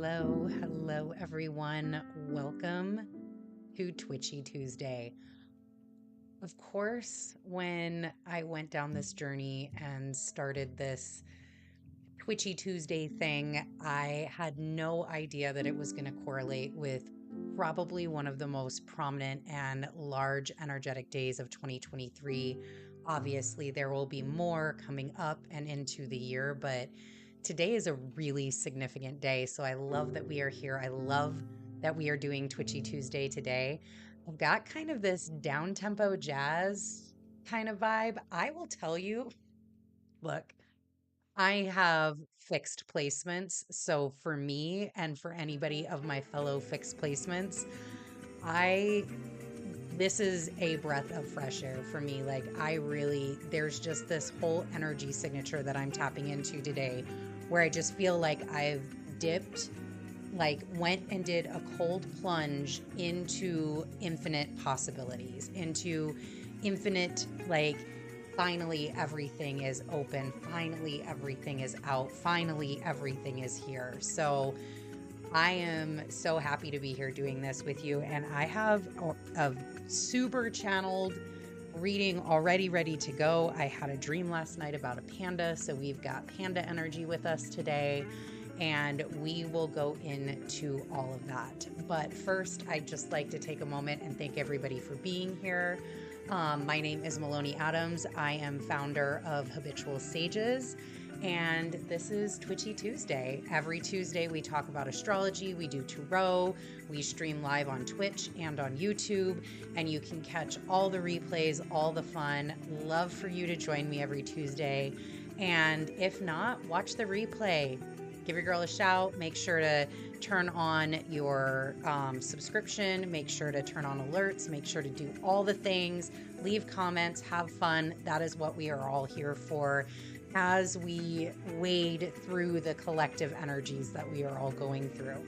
Hello, everyone. Welcome to Twitchy Tuesday. Of course, when I went down this journey and started this Twitchy Tuesday thing, I had no idea that it was going to correlate with probably one of the most prominent and large energetic days of 2023. Obviously, there will be more coming up and into the year, but today is a really significant day. So I love that we are here. I love that we are doing Twitchy Tuesday today. I've got kind of this down tempo jazz kind of vibe. I will tell you, look, I have fixed placements. So for me and for anybody of my fellow fixed placements, I this is a breath of fresh air for me. Like there's just this whole energy signature that I'm tapping into today where I just feel like I've dipped, went and did a cold plunge into infinite possibilities, into infinite, finally everything is open. Finally, everything is out. Finally, everything is here. So I am so happy to be here doing this with you. And I have a super channeled reading already ready to go. I had a dream last night about a panda. So we've got Panda Energy with us today. And we will go into all of that. But first, I'd just like to take a moment and thank everybody for being here. My name is Maloney Adams. I am founder of Habitual Sages, and this is Twitchy Tuesday. Every Tuesday, we talk about astrology, we do tarot, we stream live on Twitch and on YouTube, and you can catch all the replays, all the fun. Love for you to join me every Tuesday. And if not, watch the replay. Give your girl a shout. Make sure to turn on your subscription. Make sure to turn on alerts. Make sure to do all the things. Leave comments. Have fun. That is what we are all here for as we wade through the collective energies that we are all going through.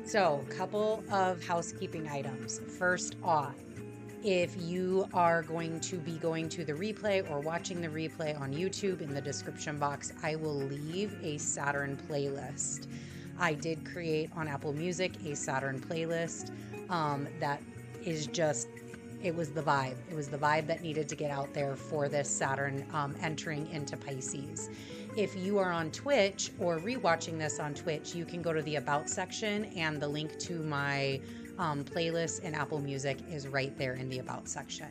So, a couple of housekeeping items. First off, if you are going to be going to the replay or watching the replay on YouTube, in the description box, I will leave a Saturn playlist. I did create on Apple Music a Saturn playlist that is just, it was the vibe. It was the vibe that needed to get out there for this Saturn entering into Pisces. If you are on Twitch or rewatching this on Twitch, you can go to the About section, and the link to my playlist in Apple Music is right there in the About section.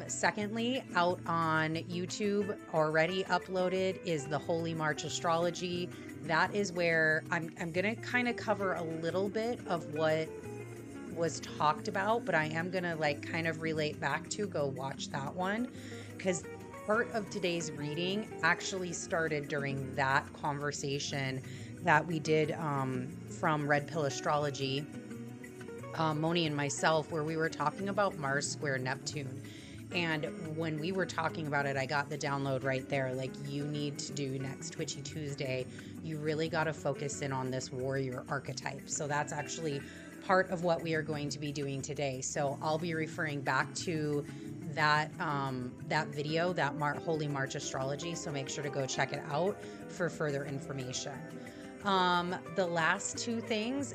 Secondly, out on YouTube, already uploaded, is the Holy March Astrology. That is where I'm going to kind of cover a little bit of what was talked about, but I am going to kind of relate back to go watch that one, because part of today's reading actually started during that conversation that we did from Red Pill Astrology, Moni and myself, where we were talking about Mars square Neptune. And when we were talking about it, I got the download right there. You need to do next Twitchy Tuesday. You really got to focus in on this warrior archetype. So that's actually part of what we are going to be doing today. So I'll be referring back to that video, that Holy March Astrology. So make sure to go check it out for further information. The last two things,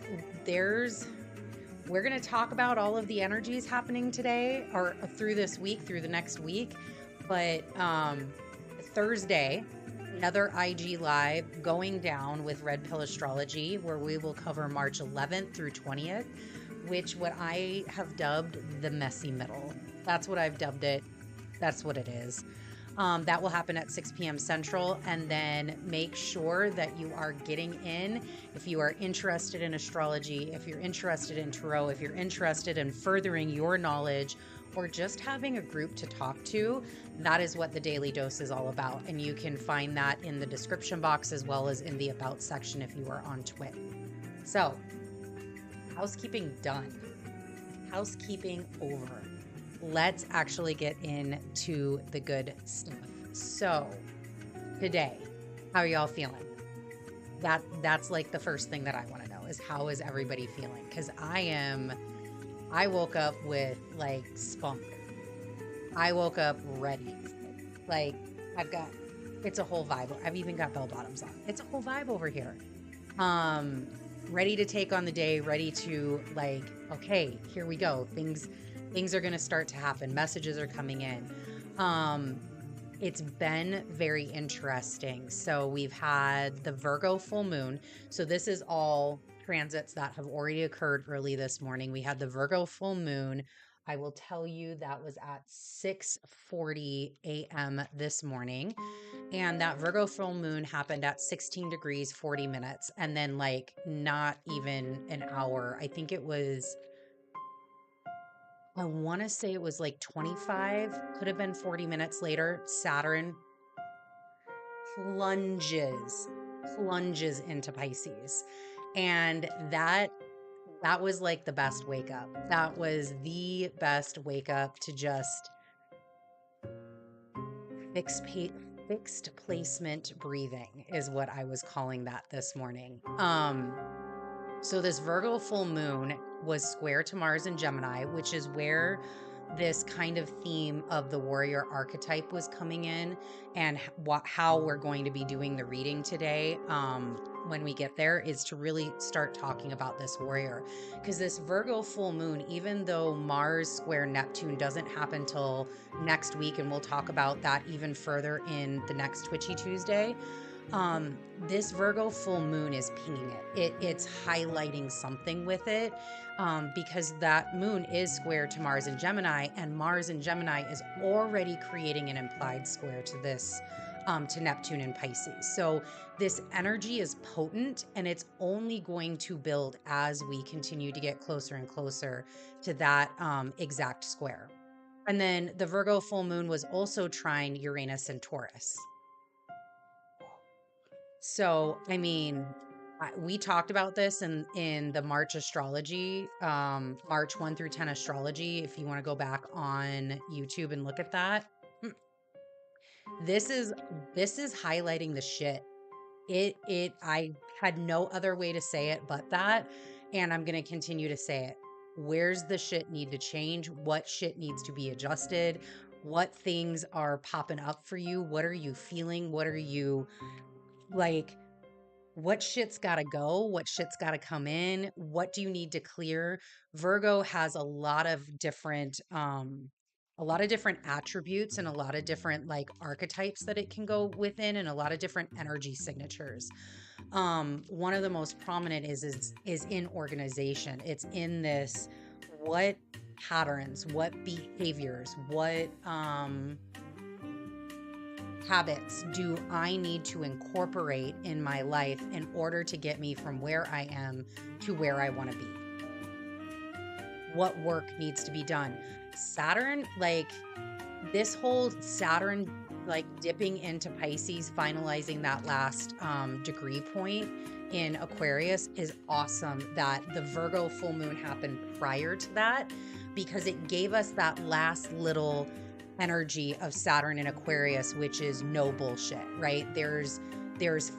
we're going to talk about all of the energies happening today or through this week, through the next week. But Thursday, another IG Live going down with Red Pill Astrology, where we will cover March 11th through 20th, which what I have dubbed the messy middle. That's what I've dubbed it. That's what it is. That will happen at 6 p.m. Central. And then make sure that you are getting in. If you are interested in astrology, if you're interested in tarot, if you're interested in furthering your knowledge, or just having a group to talk to, that is what the Daily Dose is all about. And you can find that in the description box as well as in the About section if you are on Twitch. So, housekeeping done. Housekeeping over. Let's actually get into the good stuff. So, today, how are y'all feeling? That's the first thing that I want to know is, how is everybody feeling? Because I woke up with spunk. I woke up ready. It's a whole vibe. I've even got bell bottoms on. It's a whole vibe over here. Um, ready to take on the day, ready to like, okay, here we go. Things are going to start to happen. Messages are coming in. It's been very interesting. So we've had the Virgo full moon. So this is all transits that have already occurred early this morning. We had the Virgo full moon. I will tell you that was at 6:40 a.m. this morning. And that Virgo full moon happened at 16 degrees, 40 minutes. And then like not even an hour. I think it was, I want to say it was like 25, could have been 40 minutes later. Saturn plunges into Pisces. And that was like the best wake up. That was the best wake up to just fixed placement breathing is what I was calling that this morning. So this Virgo full moon was square to Mars in Gemini, which is where this kind of theme of the warrior archetype was coming in, and how we're going to be doing the reading today when we get there is to really start talking about this warrior. Because this Virgo full moon, even though Mars square Neptune doesn't happen till next week, and we'll talk about that even further in the next Twitchy Tuesday, this Virgo full moon is pinging it. It's highlighting something with it, because that moon is square to Mars in Gemini, and Mars in Gemini is already creating an implied square to this, to Neptune in Pisces. So this energy is potent, and it's only going to build as we continue to get closer and closer to that exact square. And then the Virgo full moon was also trine Uranus and Taurus. So, I mean, we talked about this in the March astrology, March 1 through 10 astrology. If you want to go back on YouTube and look at that, this is highlighting the shit. I had no other way to say it but that, and I'm going to continue to say it. Where's the shit need to change? What shit needs to be adjusted? What things are popping up for you? What are you feeling? What are you like? What shit's got to go? What shit's got to come in? What do you need to clear? Virgo has a lot of different attributes and a lot of different like archetypes that it can go within, and a lot of different energy signatures. One of the most prominent is in organization. It's in this, what patterns, what behaviors, what habits do I need to incorporate in my life in order to get me from where I am to where I want to be? What work needs to be done? Saturn, like this whole Saturn, like dipping into Pisces, finalizing that last degree point in Aquarius is awesome. That the Virgo full moon happened prior to that, because it gave us that last little energy of Saturn in Aquarius, which is no bullshit, right? There's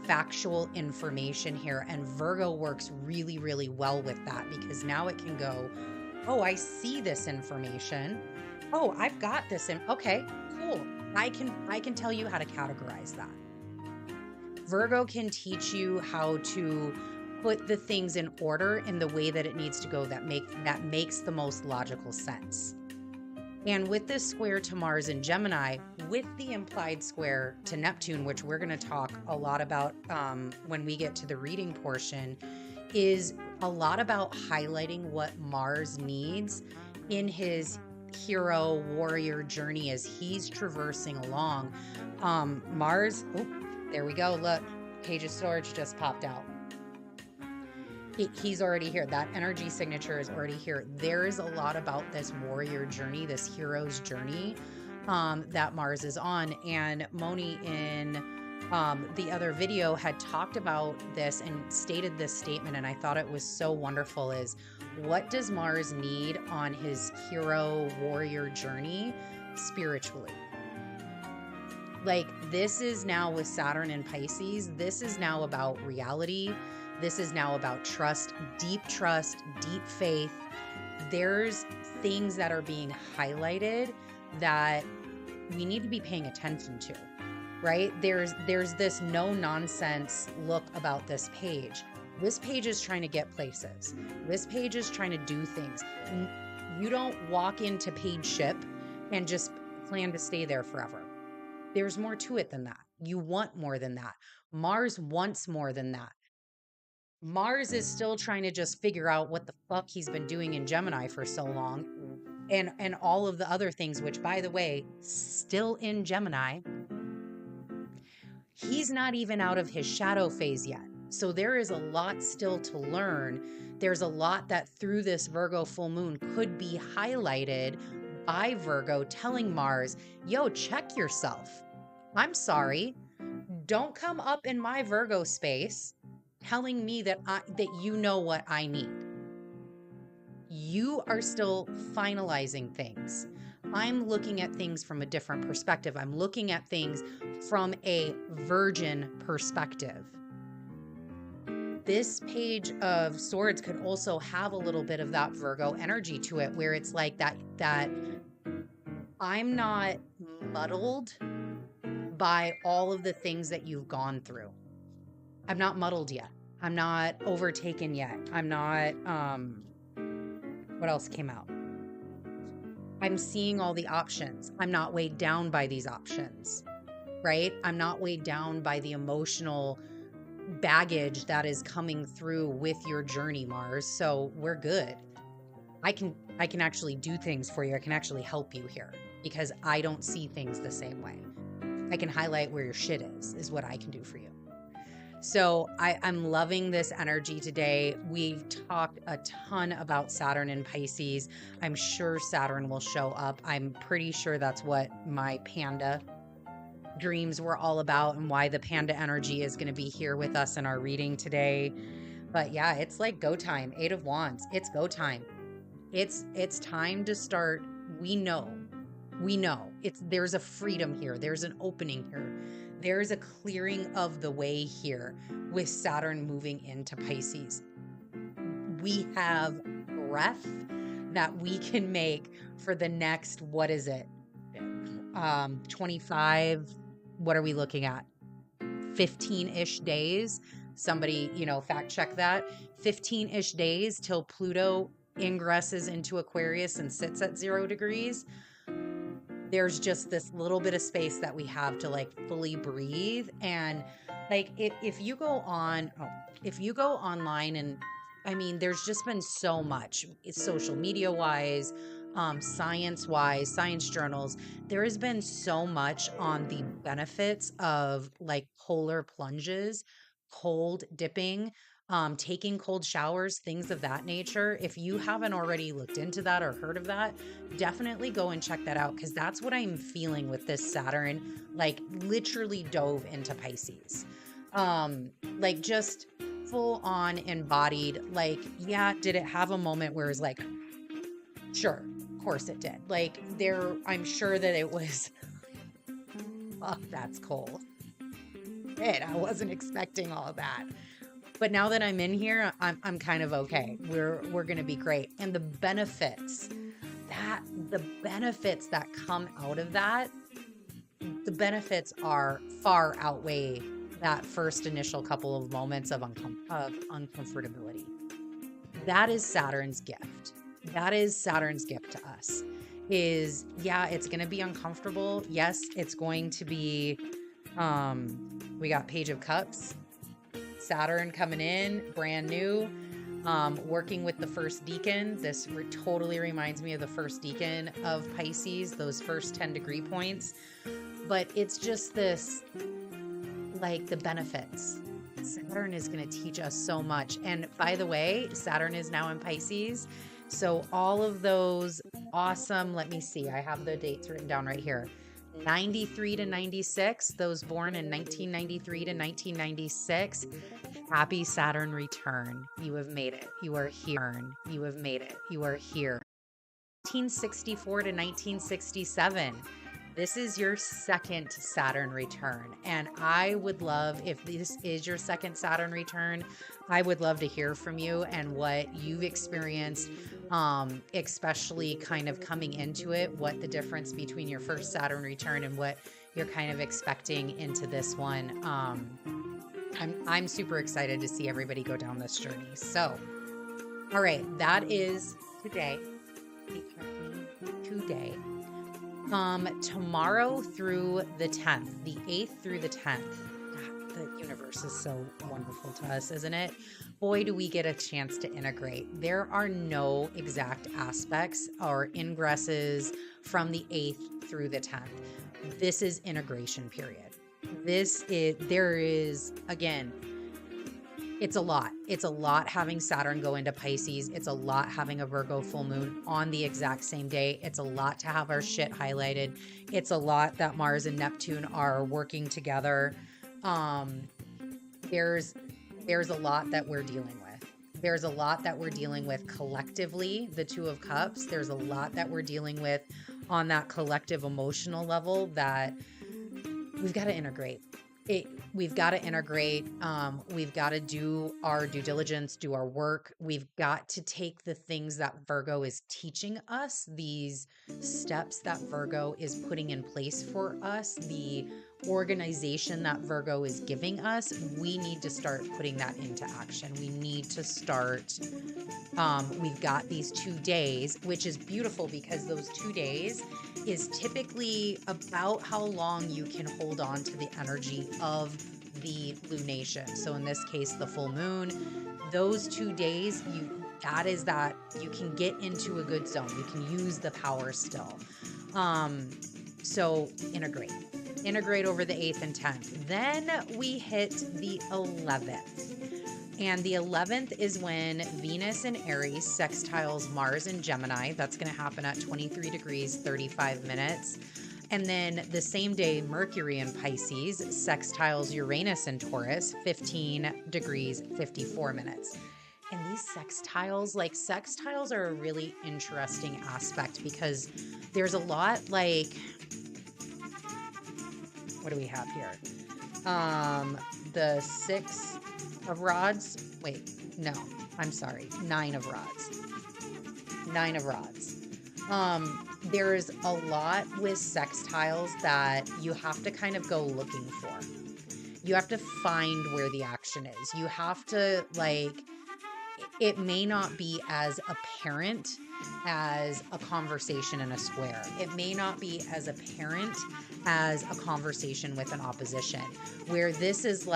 factual information here, and Virgo works really, really well with that, because now it can go, oh, I see this information. Oh, I've got this. Okay, cool. I can tell you how to categorize that. Virgo can teach you how to put the things in order in the way that it needs to go, that makes the most logical sense. And with this square to Mars in Gemini, with the implied square to Neptune, which we're going to talk a lot about when we get to the reading portion, is a lot about highlighting what Mars needs in his hero warrior journey as he's traversing along. Mars, there we go. Look, Page of Swords just popped out. He's already here. That energy signature is already here. There is a lot about this warrior journey, this hero's journey that Mars is on. And Moni in the other video had talked about this and stated this statement, and I thought it was so wonderful, is what does Mars need on his hero warrior journey spiritually? Like, this is now with Saturn and Pisces, this is now about reality. This is now about trust, deep faith. There's things that are being highlighted that we need to be paying attention to, right? There's this no nonsense look about this page. This page is trying to get places. This page is trying to do things. You don't walk into page ship and just plan to stay there forever. There's more to it than that. You want more than that. Mars wants more than that. Mars is still trying to just figure out what the fuck he's been doing in Gemini for so long. And all of the other things, which, by the way, still in Gemini. He's not even out of his shadow phase yet. So there is a lot still to learn. There's a lot that through this Virgo full moon could be highlighted by Virgo telling Mars, yo, check yourself. I'm sorry. Don't come up in my Virgo space telling me that you know what I need. You are still finalizing things. I'm looking at things from a different perspective. I'm looking at things from a virgin perspective. This page of swords could also have a little bit of that Virgo energy to it, where it's like that I'm not muddled by all of the things that you've gone through. I'm not muddled yet. I'm not overtaken yet. I'm not, what else came out? I'm seeing all the options. I'm not weighed down by these options, right? I'm not weighed down by the emotional baggage that is coming through with your journey, Mars. So we're good. I can actually do things for you. I can actually help you here because I don't see things the same way. I can highlight where your shit is what I can do for you. So I'm loving this energy today. We've talked a ton about Saturn and Pisces. I'm sure Saturn will show up. I'm pretty sure that's what my Panda dreams were all about and why the Panda Energy is going to be here with us in our reading today. But yeah, it's like go time. 8 of Wands. It's go time. It's time to start. We know. There's a freedom here. There's an opening here. There's a clearing of the way here with Saturn moving into Pisces. We have breath that we can make for the next, 25, what are we looking at? 15-ish days. Somebody, fact check that. 15-ish days till Pluto ingresses into Aquarius and sits at 0 degrees. There's just this little bit of space that we have to fully breathe. And if you go online and there's just been so much social media wise, science wise, science journals, there has been so much on the benefits of polar plunges, cold dipping, taking cold showers, things of that nature. If you haven't already looked into that or heard of that, definitely go and check that out because that's what I'm feeling with this Saturn, literally dove into Pisces. Just full on embodied, did it have a moment where it's sure, of course it did. I'm sure that it was, oh, that's cold. I wasn't expecting all that. But now that I'm in here, I'm kind of okay. We're going to be great. And the benefits that come out of that, the benefits are far outweigh that first initial couple of moments of uncomfortability. That is Saturn's gift. That is Saturn's gift to us. It's going to be uncomfortable. Yes, it's going to be, we got Page of Cups. Saturn coming in, brand new, working with the first decan. This totally reminds me of the first decan of Pisces, those first 10 degree points. But it's just this, the benefits. Saturn is going to teach us so much. And by the way, Saturn is now in Pisces. So all of those awesome, let me see, I have the dates written down right here. 93 to 96, those born in 1993 to 1996, happy Saturn return. You have made it. You are here. You have made it. You are here. 1964 to 1967. This is your second Saturn return. And I would love, if this is your second Saturn return, I would love to hear from you and what you've experienced, especially kind of coming into it, what the difference between your first Saturn return and what you're kind of expecting into this one. I'm super excited to see everybody go down this journey. So, all right, that is today. Today. Tomorrow through the 10th, the 8th through the 10th. God, the universe is so wonderful to us, isn't it? Boy, do we get a chance to integrate. There are no exact aspects or ingresses from the 8th through the 10th. This is integration period. There is, again, it's a lot. It's a lot having Saturn go into Pisces. It's a lot having a Virgo full moon on the exact same day. It's a lot to have our shit highlighted. It's a lot that Mars and Neptune are working together. There's a lot that we're dealing with. There's a lot that we're dealing with collectively, the Two of Cups. There's a lot that we're dealing with on that collective emotional level that we've got to integrate. We've got to integrate. We've got to do our due diligence, do our work. We've got to take the things that Virgo is teaching us, these steps that Virgo is putting in place for us, the organization that Virgo is giving us. We need to start putting that into action. We need to start. We've got these 2 days, which is beautiful because those 2 days is typically about how long you can hold on to the energy of the lunation. So in this case, the full moon, those 2 days, you can get into a good zone. You can use the power still. So integrate over the 8th and 10th. Then we hit the 11th. And the 11th is when Venus in Aries sextiles Mars in Gemini. That's going to happen at 23 degrees, 35 minutes. And then the same day, Mercury in Pisces sextiles Uranus in Taurus, 15 degrees, 54 minutes. And these sextiles are a really interesting aspect because there's a lot like, what do we have here? The 6 of rods. Wait, no, I'm sorry. 9 of rods. 9 of rods. There's a lot with sextiles that you have to kind of go looking for. You have to find where the action is. You have to it may not be as apparent as a conversation in a square. It may not be as apparent as a conversation with an opposition, where this is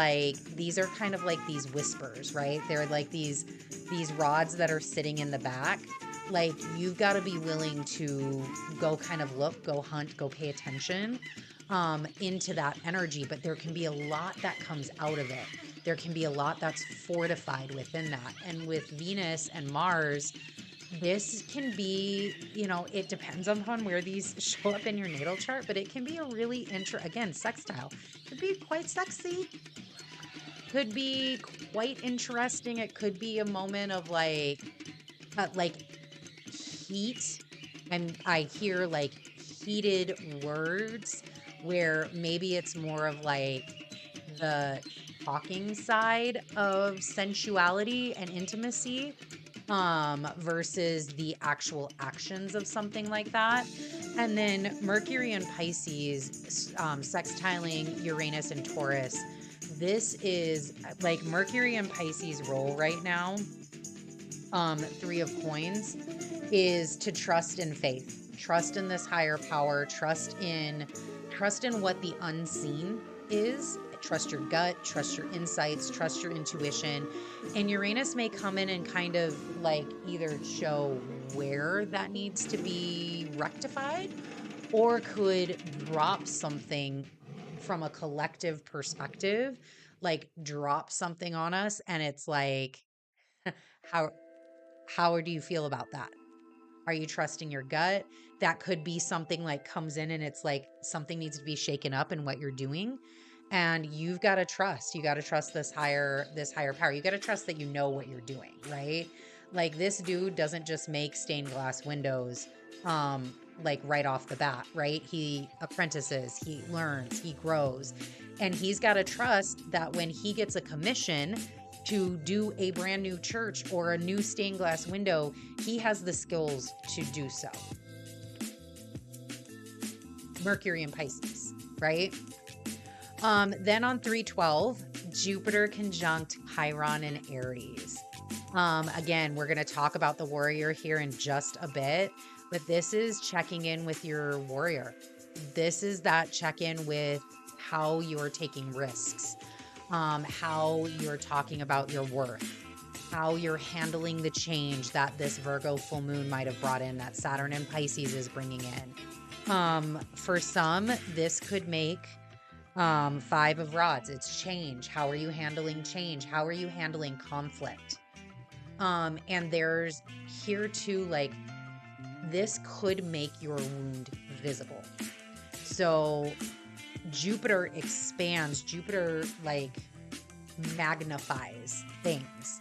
these are kind of like these whispers, right? They're like these rods that are sitting in the back. You've got to be willing to go kind of look, go hunt, go pay attention into that energy. But there can be a lot that comes out of it. There can be a lot that's fortified within that. And with Venus and Mars, this can be, it depends upon where these show up in your natal chart, but it can be a really again, sextile. Could be quite sexy. Could be quite interesting. It could be a moment of heat. And I hear heated words where maybe it's more of the talking side of sensuality and intimacy versus the actual actions of something like that. And then Mercury and Pisces sextiling Uranus and Taurus. This is Mercury and Pisces roll right now. 3 of coins is to trust in faith, trust in this higher power, trust in what the unseen is. Trust your gut, trust your insights, trust your intuition. And Uranus may come in and kind of either show where that needs to be rectified, or could drop something from a collective perspective, drop something on us. And it's how do you feel about that? Are you trusting your gut? That could be something comes in and it's something needs to be shaken up in what you're doing. And you've got to trust. You got to trust this higher power. You got to trust that you know what you're doing, right? This dude doesn't just make stained glass windows right off the bat, right? He apprentices, he learns, he grows. And he's got to trust that when he gets a commission to do a brand new church or a new stained glass window, he has the skills to do so. Mercury and Pisces, right? Then on 3/12, Jupiter conjunct Chiron in Aries. Again, we're going to talk about the warrior here in just a bit, but this is checking in with your warrior. This is that check-in with how you're taking risks, how you're talking about your worth, how you're handling the change that this Virgo full moon might have brought in, that Saturn and Pisces is bringing in. For some, this could make Five of Rods. It's change. How are you handling change? How are you handling conflict? And there's here too, like, this could make your wound visible. So Jupiter expands, Jupiter like magnifies things.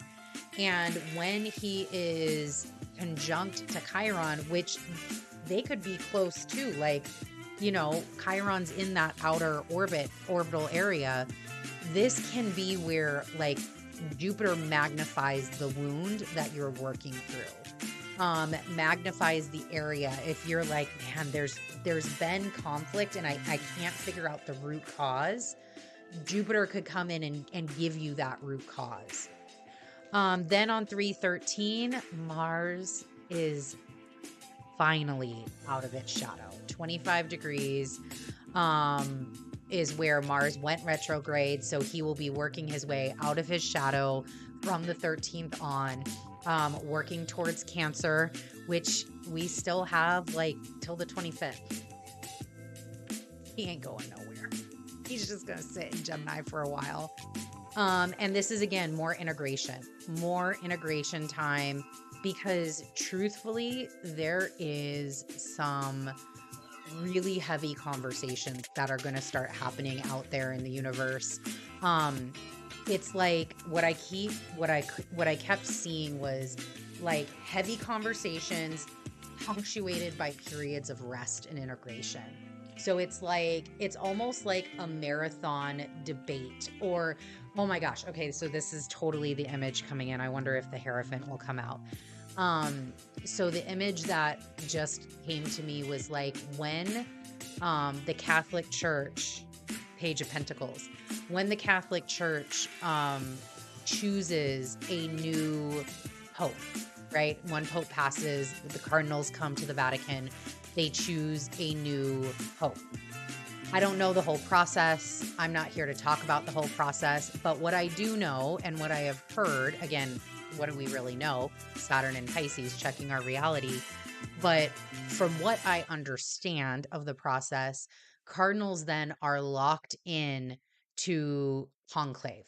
And when he is conjunct to Chiron, which they could be close to, like, you know, Chiron's in that outer orbital area. This can be where like Jupiter magnifies the wound that you're working through, magnifies the area. If you're like, man, there's been conflict and I can't figure out the root cause, Jupiter could come in and give you that root cause. Then on 313, Mars is finally out of its shadow. 25 degrees is where Mars went retrograde. So he will be working his way out of his shadow from the 13th on, working towards Cancer, which we still have like till the 25th. He ain't going nowhere. He's just going to sit in Gemini for a while. And this is, again, more integration time, because truthfully, there is some really heavy conversations that are going to start happening out there in the universe. It's like what I kept seeing was like heavy conversations punctuated by periods of rest and integration. So it's like, it's almost like a marathon debate, or, oh my gosh. Okay. So this is totally the image coming in. I wonder if the Hierophant will come out. So the image that just came to me was like when, the Catholic Church, Page of Pentacles, when the Catholic Church, chooses a new pope, right? One pope passes, the cardinals come to the Vatican, they choose a new pope. I don't know the whole process. I'm not here to talk about the whole process, but what I do know and what I have heard, again, what do we really know? Saturn and Pisces checking our reality. But from what I understand of the process, cardinals then are locked in to conclave,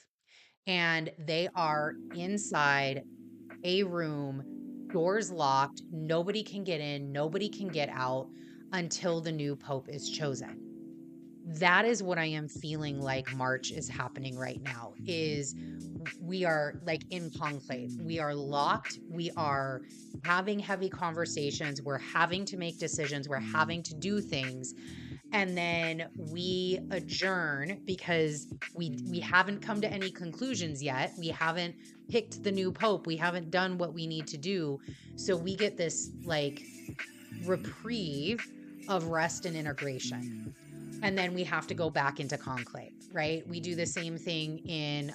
and they are inside a room, doors locked. Nobody can get in, nobody can get out until the new pope is chosen. That is what I am feeling like March is happening right now, is we are like in conclave. We are locked. We are having heavy conversations. We're having to make decisions. We're having to do things. And then we adjourn because we haven't come to any conclusions yet. We haven't picked the new pope. We haven't done what we need to do. So we get this like reprieve of rest and integration. And then we have to go back into conclave, right? We do the same thing in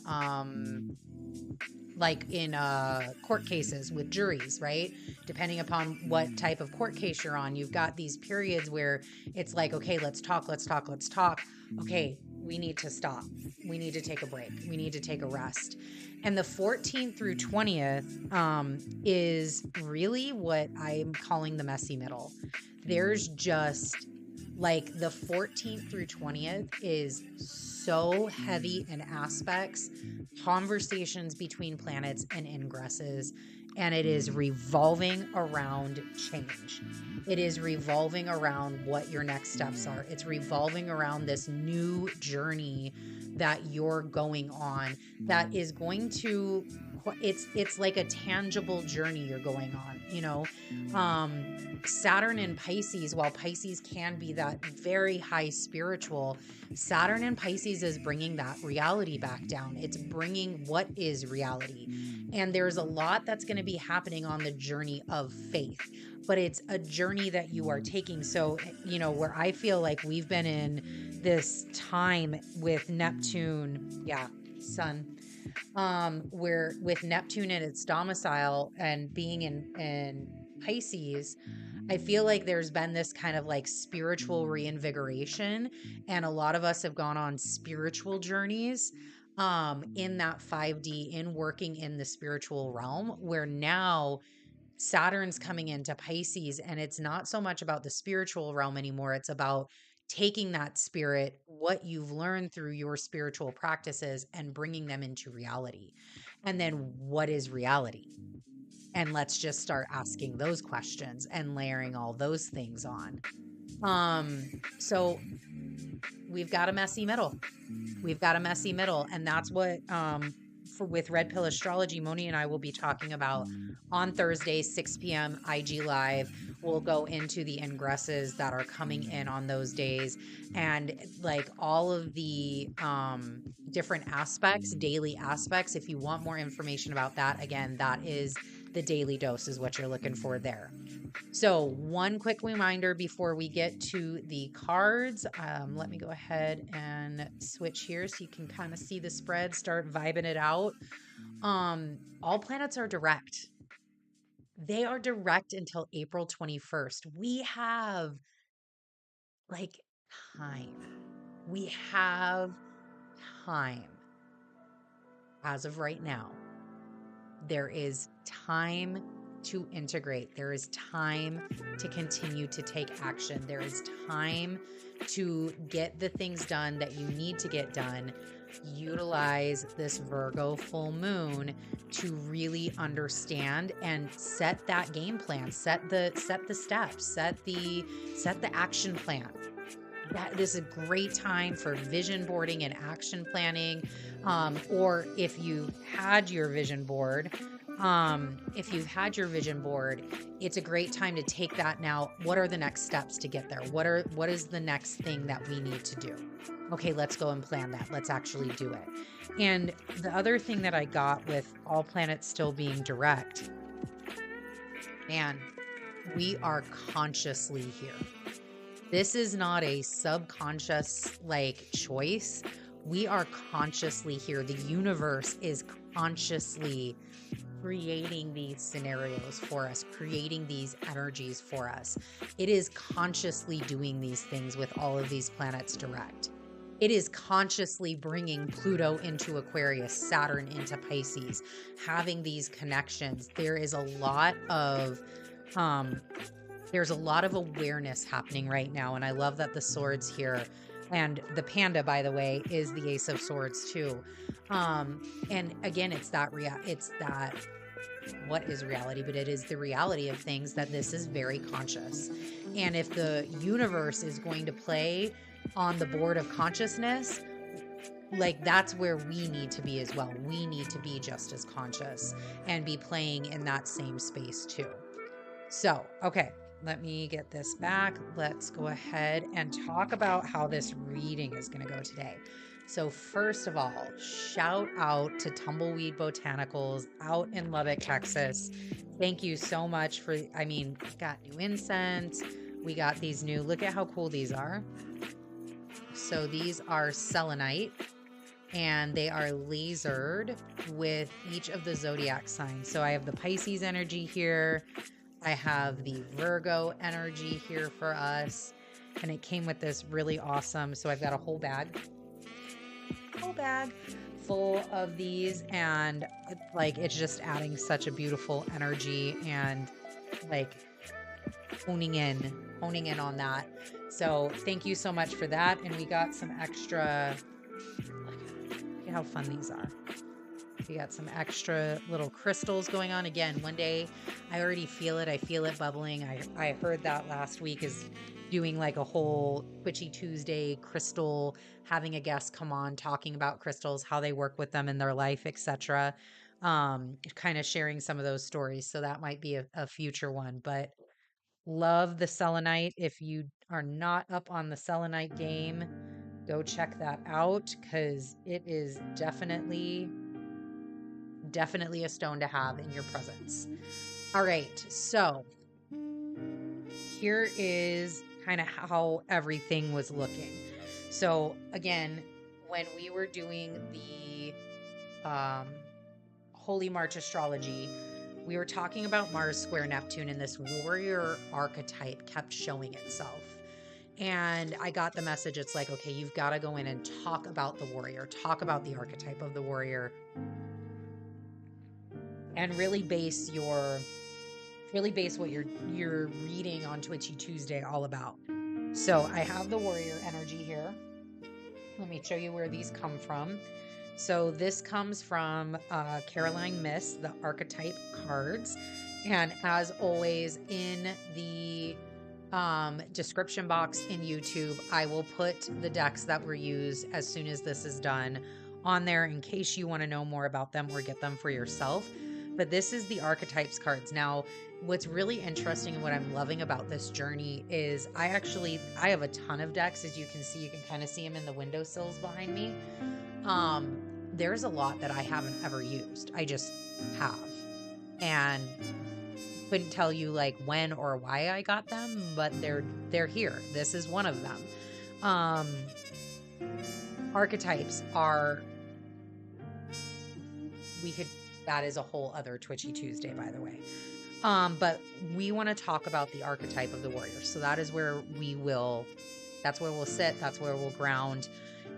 court cases with juries, right? Depending upon what type of court case you're on, you've got these periods where it's like, okay, let's talk. Okay, we need to stop. We need to take a break. We need to take a rest. And the 14th through 20th is really what I'm calling the messy middle. There's just like the 14th through 20th is so heavy in aspects, conversations between planets and ingresses, and it is revolving around change. It is revolving around what your next steps are. It's revolving around this new journey that you're going on that is going to, it's like a tangible journey you're going on, you know. Saturn and Pisces, while Pisces can be that very high spiritual, Saturn and Pisces is bringing that reality back down. It's bringing what is reality. And there's a lot that's going to be happening on the journey of faith, but it's a journey that you are taking. So, you know, where I feel like we've been in this time with Neptune, sun, where with Neptune in its domicile and being in Pisces, I feel like there's been this kind of like spiritual reinvigoration, and a lot of us have gone on spiritual journeys in that 5D, in working in the spiritual realm, where now Saturn's coming into Pisces, and it's not so much about the spiritual realm anymore. It's about taking that spirit, what you've learned through your spiritual practices, and bringing them into reality. And then, what is reality? And let's just start asking those questions and layering all those things on. So we've got a messy middle. We've got a messy middle, and that's what with Red Pill Astrology, Moni and I will be talking about on Thursday, 6 p.m. IG Live. We'll go into the ingresses that are coming in on those days, and like all of the different aspects, daily aspects. If you want more information about that, again, that is the daily dose is what you're looking for there. So one quick reminder before we get to the cards, let me go ahead and switch here so you can kind of see the spread, start vibing it out. All planets are direct. They are direct until April 21st. We have like time. We have time. As of right now, there is time to integrate. There is time to continue to take action. There is time to get the things done that you need to get done. Utilize this Virgo full moon to really understand and set that game plan, set the steps, set the action plan. This is a great time for vision boarding and action planning. Or if you had your vision board, it's a great time to take that now. What are the next steps to get there? What is the next thing that we need to do? Okay, let's go and plan that. Let's actually do it. And the other thing that I got with all planets still being direct, man, we are consciously here. This is not a subconscious like choice. We are consciously here. The universe is consciously creating these scenarios for us, creating these energies for us. It is consciously doing these things with all of these planets direct. It is consciously bringing Pluto into Aquarius, Saturn into Pisces, having these connections. There's a lot of awareness happening right now. And I love that the swords here, and the panda, by the way, is the Ace of Swords too. And again, it's that what is reality, but it is the reality of things that this is very conscious. And if the universe is going to play on the board of consciousness, like that's where we need to be as well. We need to be just as conscious and be playing in that same space too. So, okay, let me get this back. Let's go ahead and talk about how this reading is going to go today. So first of all, shout out to Tumbleweed Botanicals out in Lubbock, Texas. Thank you so much for, got new incense. We got these new, look at how cool these are. So these are selenite, and they are lasered with each of the zodiac signs. So I have the Pisces energy here. I have the Virgo energy here for us, and it came with this really awesome, so I've got a whole bag full of these, and it's just adding such a beautiful energy and like honing in on that. So thank you so much for that. And we got some extra, look at how fun these are. We got some extra little crystals going on. Again, one day, I already feel it. I feel it bubbling. I heard that last week is doing like a whole Twitchy Tuesday crystal, having a guest come on, talking about crystals, how they work with them in their life, etc. Kind of sharing some of those stories. So that might be a future one. But love the selenite. If you are not up on the selenite game, go check that out, because it is definitely a stone to have in your presence. All right, so here is kind of how everything was looking. So again, when we were doing the Holy March Astrology, we were talking about Mars square Neptune, and this warrior archetype kept showing itself. And I got the message. It's like, okay, you've got to go in and talk about the warrior, talk about the archetype of the warrior, and really base what you're reading on Twitchy Tuesday all about. So I have the warrior energy here. Let me show you where these come from. So this comes from Caroline Miss, the Archetype cards. And as always, in the description box in YouTube, I will put the decks that were used as soon as this is done on there in case you want to know more about them or get them for yourself. But this is the Archetypes cards. Now, what's really interesting and what I'm loving about this journey is I have a ton of decks. As you can see, you can kind of see them in the windowsills behind me. There's a lot that I haven't ever used. I just have. And couldn't tell you like when or why I got them, but they're here. This is one of them. Archetypes are, that is a whole other Twitchy Tuesday, by the way. But we want to talk about the archetype of the warrior. So that is where that's where we'll sit. That's where we'll ground.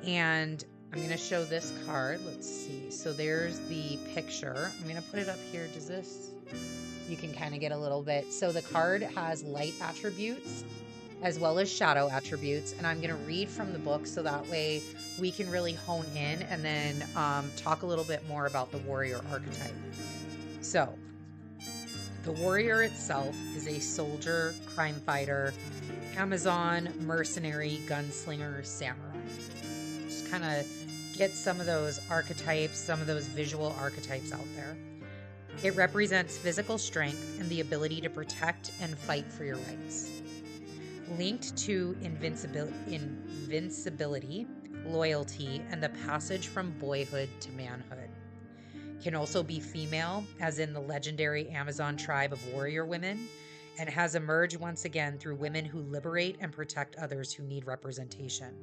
And I'm going to show this card. Let's see. So there's the picture. I'm going to put it up here. You can kind of get a little bit. So the card has light attributes as well as shadow attributes. And I'm going to read from the book so that way we can really hone in and then talk a little bit more about the warrior archetype. So the warrior itself is a soldier, crime fighter, Amazon, mercenary, gunslinger, samurai. Just kind of get some of those archetypes, some of those visual archetypes out there. It represents physical strength and the ability to protect and fight for your rights. Linked to invincibility, loyalty, and the passage from boyhood to manhood. Can also be female, as in the legendary Amazon tribe of warrior women, and has emerged once again through women who liberate and protect others who need representation.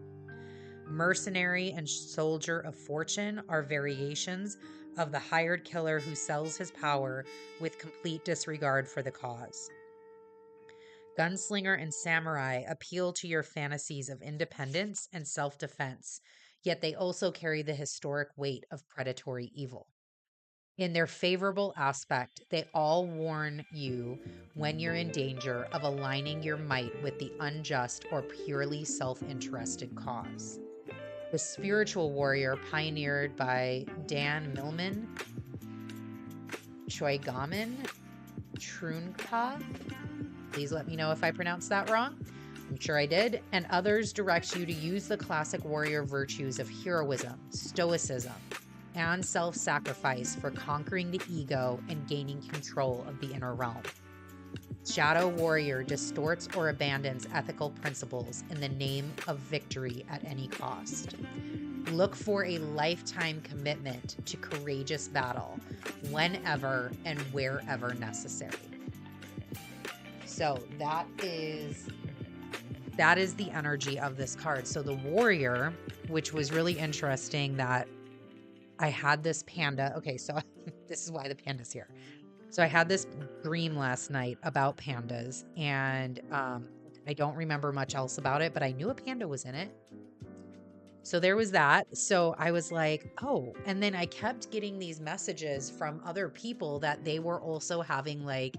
Mercenary and soldier of fortune are variations of the hired killer who sells his power with complete disregard for the cause. Gunslinger and samurai appeal to your fantasies of independence and self-defense, yet they also carry the historic weight of predatory evil. In their favorable aspect, they all warn you when you're in danger of aligning your might with the unjust or purely self-interested cause. The spiritual warrior pioneered by Dan Millman, Choigamin, Trunka, please let me know if I pronounced that wrong. I'm sure I did. And others direct you to use the classic warrior virtues of heroism, stoicism, and self-sacrifice for conquering the ego and gaining control of the inner realm. Shadow warrior distorts or abandons ethical principles in the name of victory at any cost. Look for a lifetime commitment to courageous battle whenever and wherever necessary. So that is the energy of this card. So the warrior, which was really interesting that I had this panda. Okay, so this is why the panda's here. So I had this dream last night about pandas, and I don't remember much else about it, but I knew a panda was in it. So there was that. So I was like, oh, and then I kept getting these messages from other people that they were also having like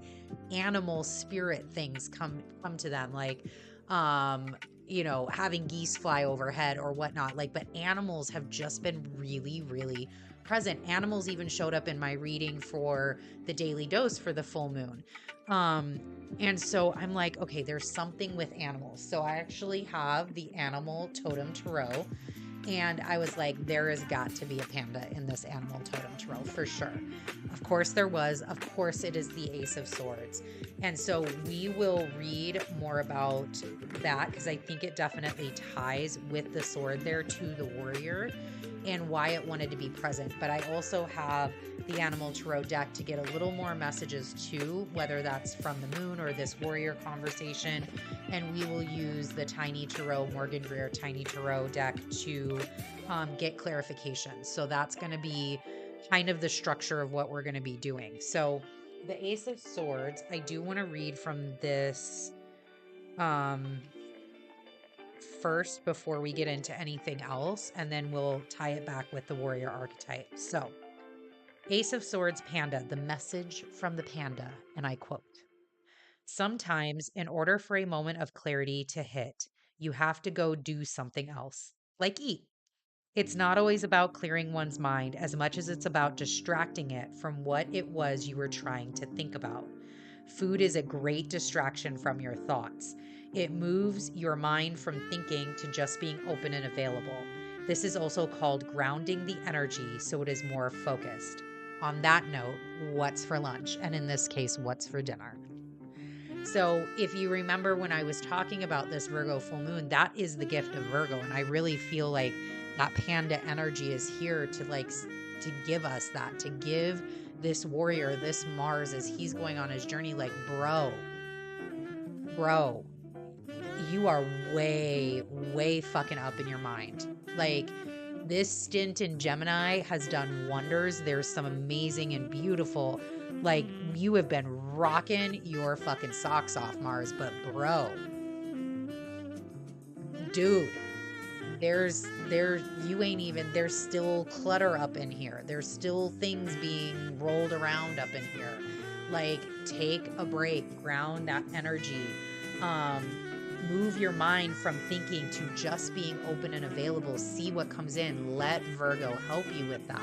animal spirit things come to them, like, having geese fly overhead or whatnot. Like, but animals have just been really, really present. Animals even showed up in my reading for the daily dose for the full moon. And so I'm like, okay, there's something with animals. So I actually have the Animal Totem Tarot. And I was like, there has got to be a panda in this Animal Totem Tarot for sure. Of course there was. Of course it is the Ace of Swords. And so we will read more about that because I think it definitely ties with the sword there to the warrior and why it wanted to be present. But I also have the Animal Tarot deck to get a little more messages too, whether that's from the moon or this warrior conversation. And we will use the Tiny Tarot, Morgan Greer Tiny Tarot deck to get clarification. So that's going to be kind of the structure of what we're going to be doing. So the Ace of Swords, I do want to read from this first before we get into anything else, and then we'll tie it back with the warrior archetype. So Ace of Swords, Panda, the message from the panda, and I quote, "Sometimes, in order for a moment of clarity to hit, you have to go do something else, like eat. It's not always about clearing one's mind as much as it's about distracting it from what it was you were trying to think about. Food is a great distraction from your thoughts. It moves your mind from thinking to just being open and available. This is also called grounding the energy so it is more focused. On that note, what's for lunch? And in this case, what's for dinner?" So, if you remember when I was talking about this Virgo full moon, that is the gift of Virgo. And I really feel like that panda energy is here to to give us that, to give this warrior, this Mars, as he's going on his journey, like, bro, you are way, way fucking up in your mind. Like, this stint in Gemini has done wonders. There's some amazing and beautiful, like, you have been rocking your fucking socks off, Mars, but bro, dude, there's still clutter up in here. There's still things being rolled around up in here. Like, take a break, ground that energy. Move your mind from thinking to just being open and available. See what comes in. Let Virgo help you with that.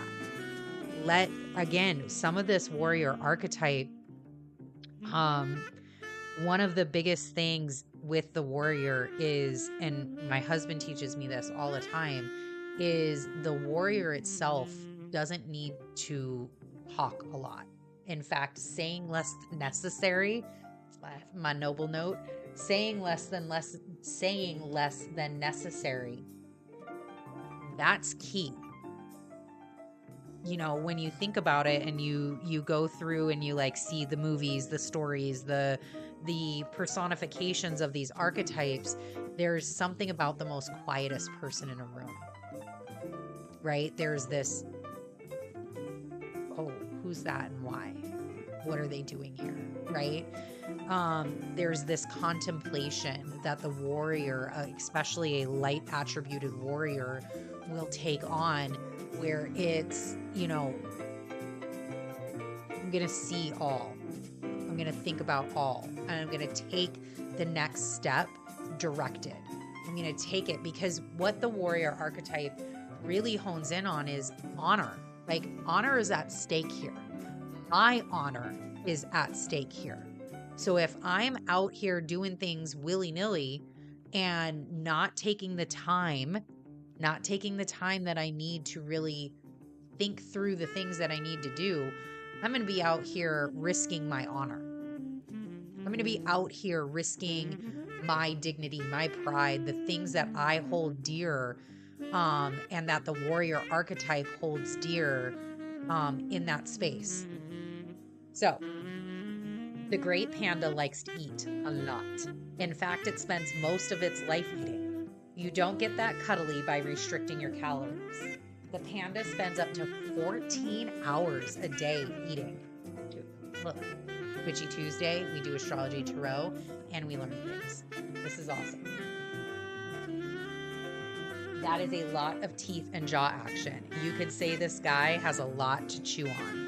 Again, some of this warrior archetype, one of the biggest things with the warrior is, and my husband teaches me this all the time, is the warrior itself doesn't need to talk a lot. In fact, saying less than necessary, my noble note, saying less than necessary, that's key. You know, when you think about it and you go through and you like see the movies, the stories, the personifications of these archetypes, there's something about the most quietest person in a room, right? There's this, oh, who's that and why? What are they doing here, right? There's this contemplation that the warrior, especially a light attributed warrior, will take on, where it's, you know, I'm going to see all. I'm going to think about all. And I'm going to take the next step directed. I'm going to take it, because what the warrior archetype really hones in on is honor. Like, honor is at stake here. My honor is at stake here. So if I'm out here doing things willy-nilly and not taking the time that I need to really think through the things that I need to do, I'm going to be out here risking my honor. I'm going to be out here risking my dignity, my pride, the things that I hold dear, and that the warrior archetype holds dear in that space. So, the great panda likes to eat a lot. In fact, it spends most of its life eating. You don't get that cuddly by restricting your calories. The panda spends up to 14 hours a day eating. Look, Twitchy Tuesday, we do Astrology Tarot, and we learn things. This is awesome. That is a lot of teeth and jaw action. You could say this guy has a lot to chew on.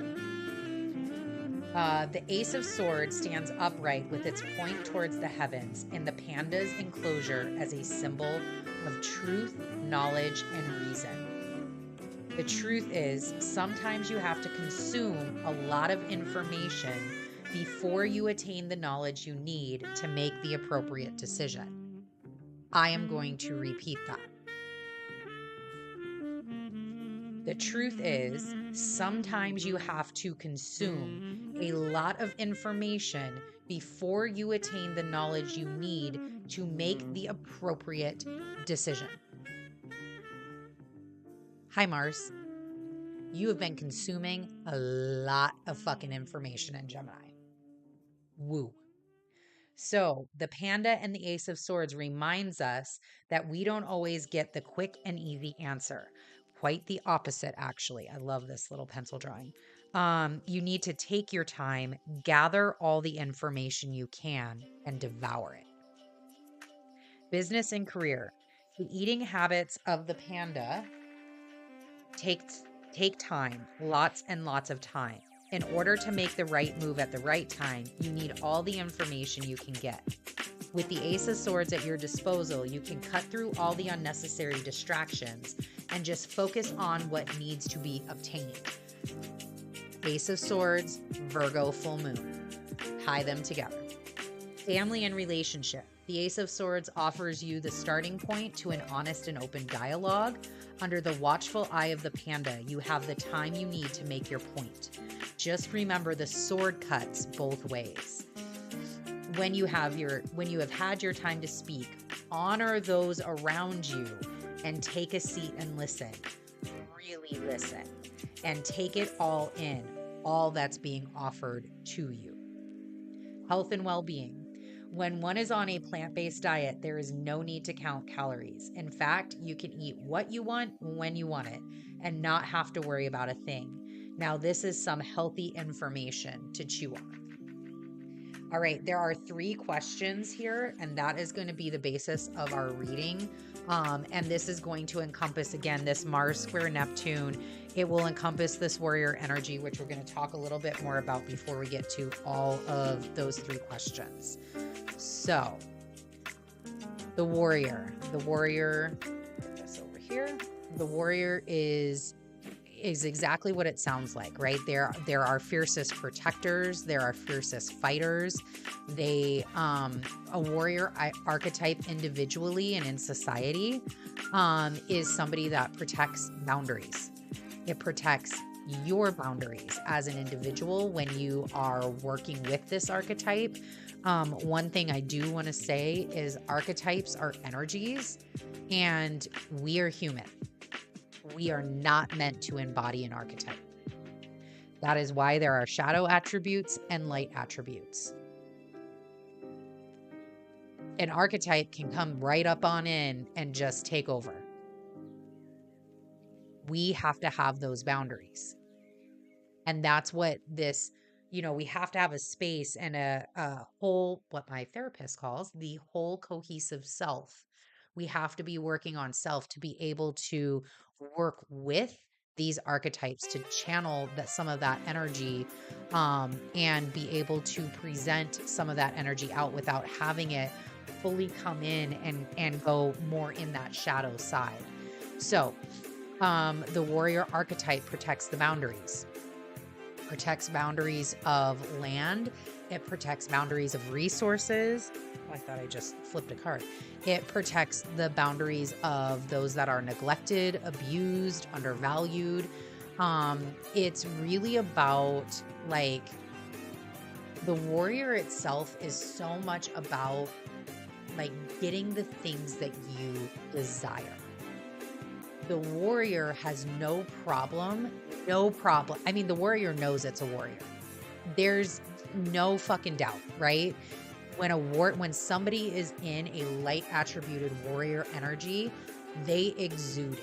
The Ace of Swords stands upright with its point towards the heavens in the panda's enclosure as a symbol of truth, knowledge, and reason. The truth is, sometimes you have to consume a lot of information before you attain the knowledge you need to make the appropriate decision. I am going to repeat that. The truth is, sometimes you have to consume a lot of information before you attain the knowledge you need to make the appropriate decision. Hi, Mars. You have been consuming a lot of fucking information in Gemini. Woo. So the panda and the Ace of Swords reminds us that we don't always get the quick and easy answer. quite the opposite, actually. I love this little pencil drawing. You need to take your time, gather all the information you can, and devour it. Business and career. The eating habits of the panda take time, lots and lots of time. In order to make the right move at the right time, you need all the information you can get. With the Ace of Swords at your disposal, you can cut through all the unnecessary distractions and just focus on what needs to be obtained. Ace of Swords, Virgo full moon. Tie them together. Family and relationship. The Ace of Swords offers you the starting point to an honest and open dialogue. Under the watchful eye of the panda, you have the time you need to make your point. Just remember the sword cuts both ways. When you have had your time to speak, honor those around you and take a seat and listen. Really listen and take it all in, all that's being offered to you. Health and well-being. When one is on a plant-based diet, there is no need to count calories. In fact, you can eat what you want when you want it and not have to worry about a thing. Now, this is some healthy information to chew on. All right, there are 3 questions here, and that is going to be the basis of our reading. And this is going to encompass, again, this Mars square Neptune. It will encompass this warrior energy, which we're going to talk a little bit more about before we get to all of those 3 questions. So, the warrior, put this over here. The warrior is exactly what it sounds like, right? There are fiercest protectors. There are fiercest fighters. A warrior archetype individually and in society is somebody that protects boundaries. It protects your boundaries as an individual when you are working with this archetype. One thing I do want to say is archetypes are energies and we are human. We are not meant to embody an archetype. That is why there are shadow attributes and light attributes. An archetype can come right up on in and just take over. We have to have those boundaries. And that's what this, we have to have a space and a whole, what my therapist calls the whole cohesive self. We have to be working on self to be able to work with these archetypes to channel some of that energy and be able to present some of that energy out without having it fully come in and go more in that shadow side. So the warrior archetype protects the boundaries. Protects boundaries of land. It protects boundaries of resources. Oh, I thought I just flipped a card. It protects the boundaries of those that are neglected, abused, undervalued. It's really about the warrior itself is so much about getting the things that you desire. The warrior has no problem. I mean, the warrior knows it's a warrior. There's no fucking doubt, right? When somebody is in a light attributed warrior energy, they exude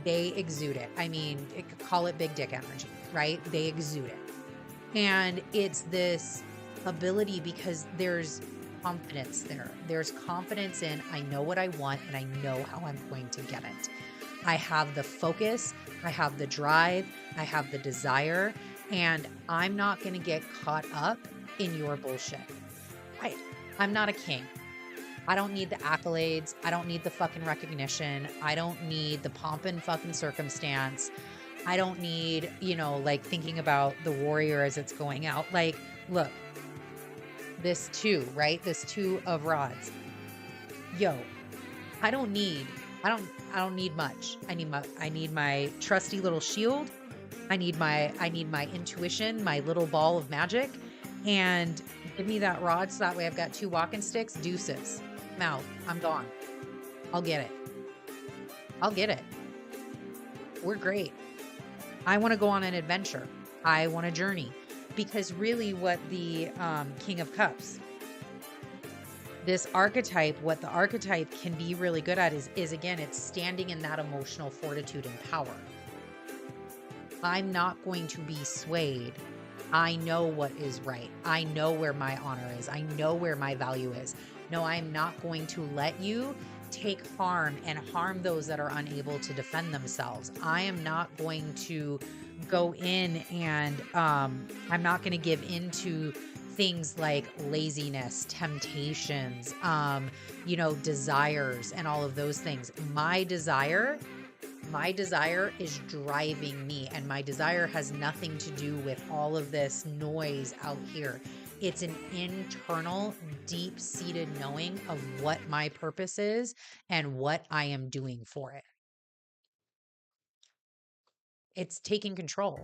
it. I mean, call it big dick energy, right? They exude it. And it's this ability because there's confidence there. There's confidence in, I know what I want and I know how I'm going to get it. I have the focus, I have the drive, I have the desire, and I'm not going to get caught up in your bullshit. I'm not a king. I don't need the accolades. I don't need the fucking recognition. I don't need the pomp and fucking circumstance. I don't need, thinking about the warrior as it's going out. Look, this 2, right? This 2 of rods. Yo, I don't need much. I need my trusty little shield. I need my intuition, my little ball of magic, and give me that rod so that way I've got 2 walking sticks. Deuces. I'm out. I'm gone. I'll get it. We're great. I want to go on an adventure. I want a journey. Because really what the King of Cups, this archetype, what the archetype can be really good at is again, it's standing in that emotional fortitude and power. I'm not going to be swayed. I know what is right. I know where my honor is. I know where my value is. No, I'm not going to let you take harm and harm those that are unable to defend themselves. I am not going to go in and I'm not going to give into things like laziness, temptations, desires, and all of those things. My desire is driving me, and my desire has nothing to do with all of this noise out here. It's an internal, deep-seated knowing of what my purpose is and what I am doing for it. It's taking control.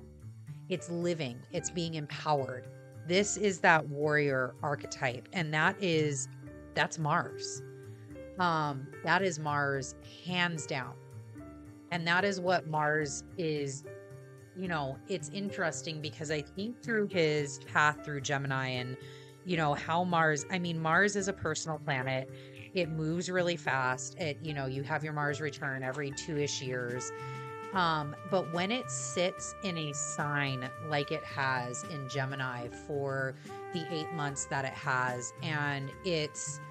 It's living. It's being empowered. This is that warrior archetype, and that's Mars. That is Mars, hands down. And that is what Mars is. It's interesting because I think through his path through Gemini and, how Mars is a personal planet. It moves really fast. You have your Mars return every 2-ish years. But when it sits in a sign like it has in Gemini for the 8 months that it has, and it's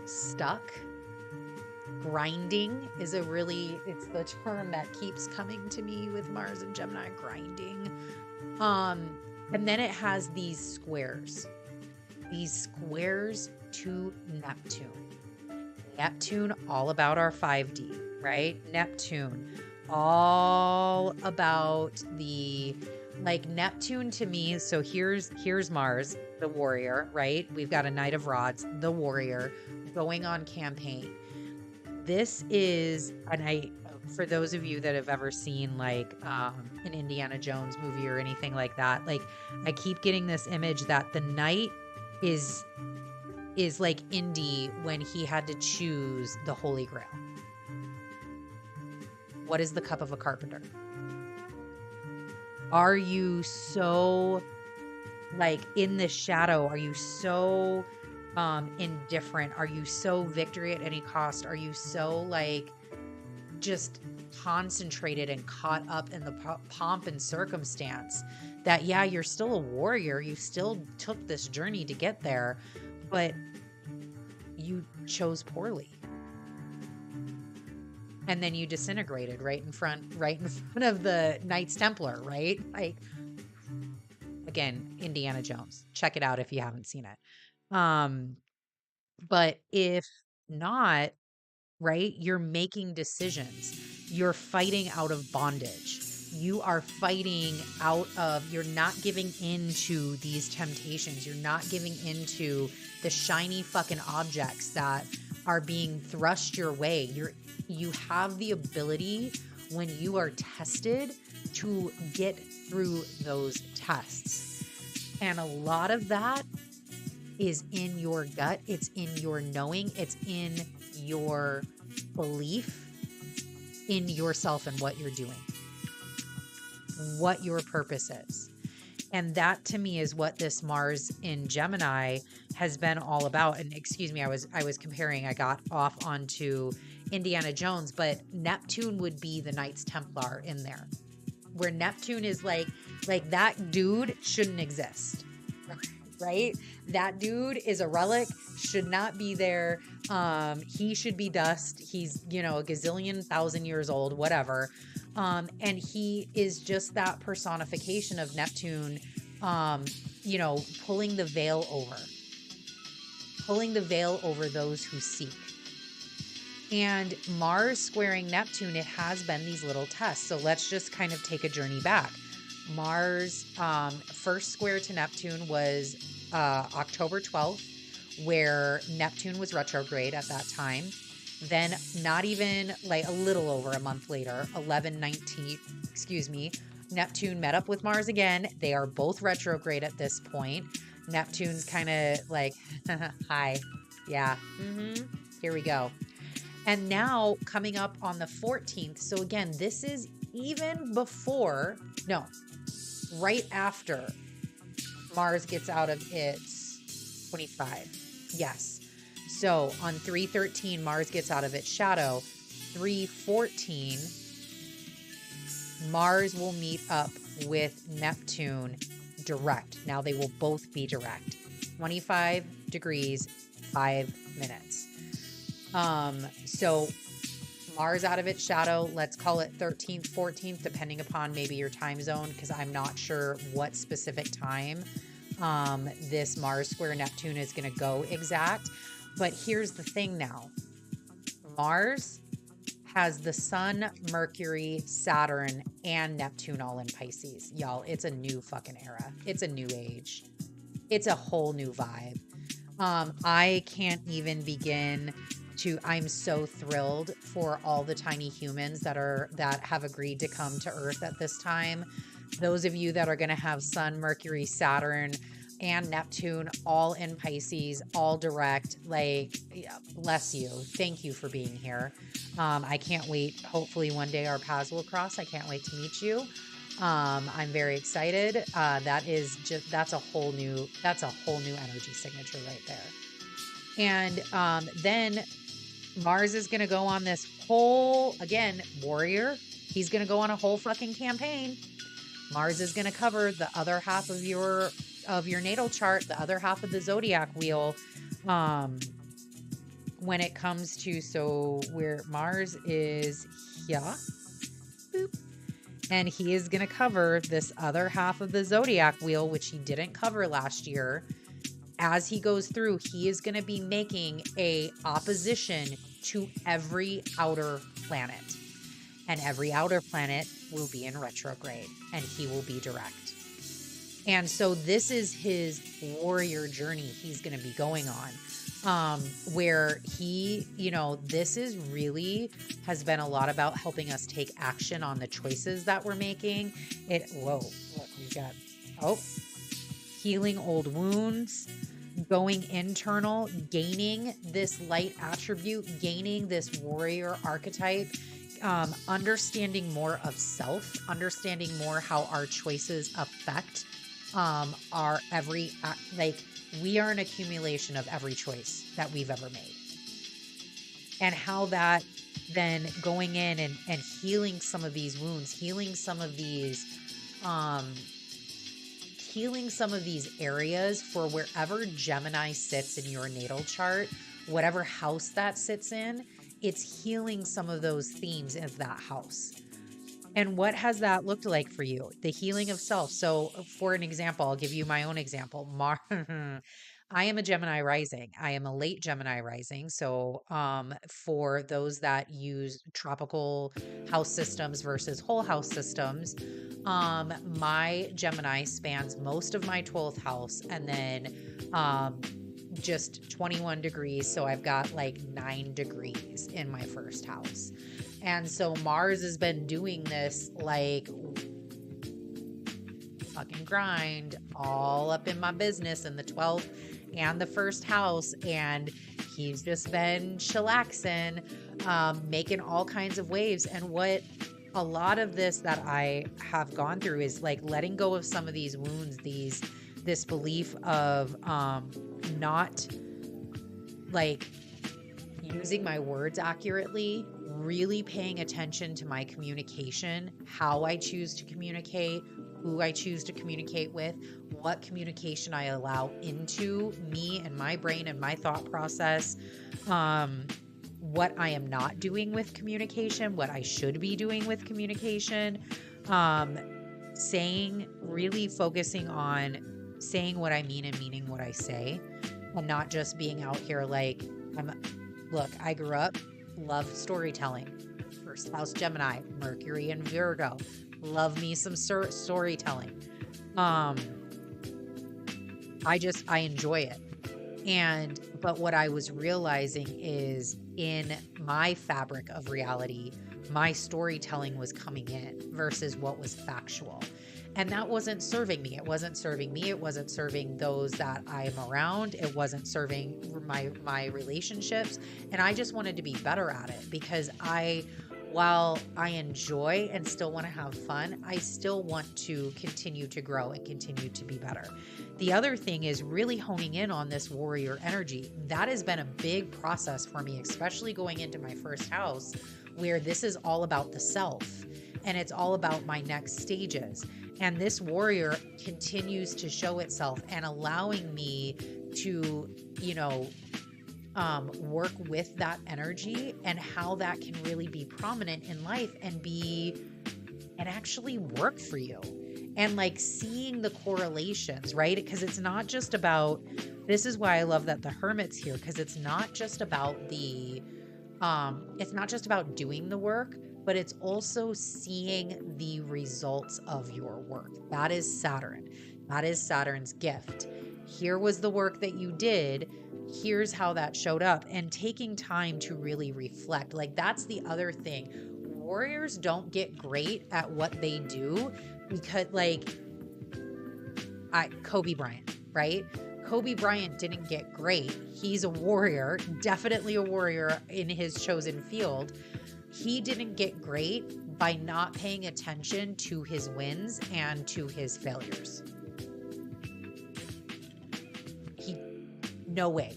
stuck. Grinding is it's the term that keeps coming to me with Mars and Gemini, grinding. And then it has these squares to Neptune, all about our 5D, right? Neptune, all about Neptune to me. So here's Mars, the warrior, right? We've got a Knight of Rods, the warrior, going on campaign. This is, for those of you that have ever seen an Indiana Jones movie or anything like that, I keep getting this image that the knight is like Indy when he had to choose the Holy Grail. What is the cup of a carpenter? Are you so in the shadow? Are you so indifferent? Are you so victory at any cost? Are you so just concentrated and caught up in the pomp and circumstance that, yeah, you're still a warrior. You still took this journey to get there, but you chose poorly. And then you disintegrated right in front of the Knights Templar, right? Again, Indiana Jones. Check it out if you haven't seen it. But if not, right, you're making decisions. You're fighting out of bondage. You are fighting you're not giving into these temptations. You're not giving into the shiny fucking objects that are being thrust your way. You have the ability when you are tested to get through those tests. And a lot of that is in your gut. It's in your knowing. It's in your belief in yourself and what you're doing, what your purpose is. And that to me is what this Mars in Gemini has been all about. And excuse me, I was comparing, I got off onto Indiana Jones, but Neptune would be the Knights Templar in there, where Neptune is like that dude shouldn't exist. Right? That dude is a relic, should not be there. He should be dust. He's, a gazillion 1,000 years old, whatever. And he is just that personification of Neptune, pulling the veil over those who seek. And Mars squaring Neptune, it has been these little tests. So let's just kind of take a journey back. Mars, first square to Neptune was October 12th, where Neptune was retrograde at that time. Then not even a little over a month later, 11/19, Neptune met up with Mars again. They are both retrograde at this point. Neptune's kind of hi, yeah, here we go. And now coming up on the 14th. So again, this is even before, no, right after Mars gets out of its 25. Yes. So on 313, Mars gets out of its shadow. 314, Mars will meet up with Neptune direct. Now they will both be direct. 25 degrees, 5 minutes. So Mars out of its shadow, let's call it 13th, 14th, depending upon maybe your time zone, because I'm not sure what specific time this Mars square Neptune is going to go exact. But here's the thing now. Mars has the Sun, Mercury, Saturn, and Neptune all in Pisces. Y'all, it's a new fucking era. It's a new age. It's a whole new vibe. I can't even begin to, I'm so thrilled for all the tiny humans that have agreed to come to Earth at this time. Those of you that are going to have Sun, Mercury, Saturn, and Neptune all in Pisces, all direct, like, yeah, bless you. Thank you for being here. I can't wait. Hopefully one day our paths will cross. I can't wait to meet you. I'm very excited. That's a whole new energy signature right there. And then Mars is going to go on this whole, again, warrior. He's going to go on a whole fucking campaign. Mars is going to cover the other half of your natal chart, the other half of the zodiac wheel. When it comes to, so where Mars is here, boop, and he is going to cover this other half of the zodiac wheel, which he didn't cover last year. As he goes through, he is going to be making a opposition to every outer planet. And every outer planet will be in retrograde, and he will be direct. And so this is his warrior journey he's going to be going on, where he, this is really has been a lot about helping us take action on the choices that we're making. Look, we've got, healing old wounds, going internal, gaining this light attribute, gaining this warrior archetype, understanding more of self, understanding more how our choices affect our we are an accumulation of every choice that we've ever made. And how that then going in and healing some of these wounds, healing some of these areas for wherever Gemini sits in your natal chart, whatever house that sits in, it's healing some of those themes of that house. And what has that looked like for you? The healing of self. So for an example, I'll give you my own example. I am a Gemini rising. I am a late Gemini rising. So for those that use tropical house systems versus whole house systems, my Gemini spans most of my 12th house and then just 21 degrees. So I've got like 9 degrees in my first house. And so Mars has been doing this like fucking grind all up in my business in the 12th and the first house. And he's just been chillaxing, making all kinds of waves. And what a lot of this that I have gone through is like letting go of some of these wounds, this belief of not like using my words accurately, really paying attention to my communication, how I choose to communicate, who I choose to communicate with, what communication I allow into me and my brain and my thought process, what I am not doing with communication, what I should be doing with communication, really focusing on saying what I mean and meaning what I say, and not just being out here like, look, I grew up, love storytelling. First house Gemini, Mercury and Virgo. Love me some storytelling. I enjoy it. But what I was realizing is in my fabric of reality, my storytelling was coming in versus what was factual. And that wasn't serving me. It wasn't serving me. It wasn't serving those that I'm around. It wasn't serving my relationships. And I just wanted to be better at it because I while I enjoy and still want to have fun, I still want to continue to grow and continue to be better. The other thing is really honing in on this warrior energy. That has been a big process for me, especially going into my first house, where this is all about the self and it's all about my next stages. And this warrior continues to show itself and allowing me to, work with that energy and how that can really be prominent in life and actually work for you. And like seeing the correlations, right? Because it's not just about, this is why I love that the Hermit's here, because it's not just about it's not just about doing the work, but it's also seeing the results of your work. That is Saturn. That is Saturn's gift. Here was the work that you did. Here's how that showed up, and taking time to really reflect. Like that's the other thing. Warriors don't get great at what they do because Kobe Bryant, right? Kobe Bryant didn't get great. He's a warrior, definitely a warrior in his chosen field. He didn't get great by not paying attention to his wins and to his failures. No way,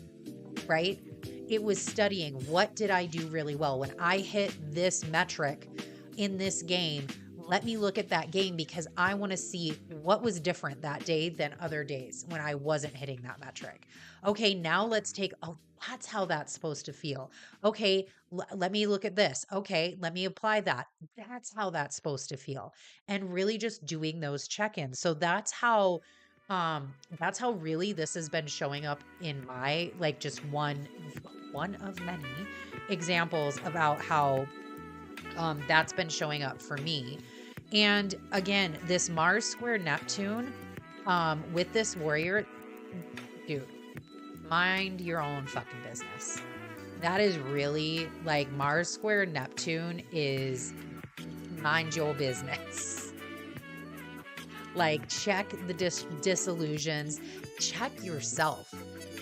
right? It was studying, what did I do really well? When I hit this metric in this game, let me look at that game because I want to see what was different that day than other days when I wasn't hitting that metric. Okay, now let's take, that's how that's supposed to feel. Okay, let me look at this. Okay, let me apply that. That's how that's supposed to feel. And really just doing those check-ins. So that's how really this has been showing up in my, like, just one of many examples about how that's been showing up for me. And again, this Mars square Neptune with this warrior, dude, mind your own fucking business. That is really like Mars square Neptune is mind your business. Like, check the disillusions, check yourself.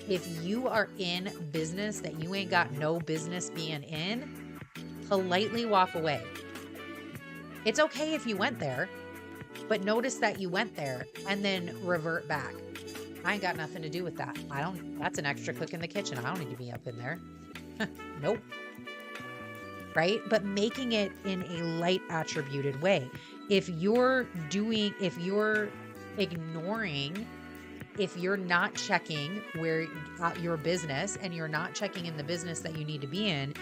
If you are in business that you ain't got no business being in, politely walk away. It's okay if you went there, but notice that you went there and then revert back. I ain't got nothing to do with that. That's an extra cook in the kitchen. I don't need to be up in there. Nope. Right? But making it in a light attributed way. If you're ignoring, if you're not checking where your business and you're not checking in the business that you need to be in,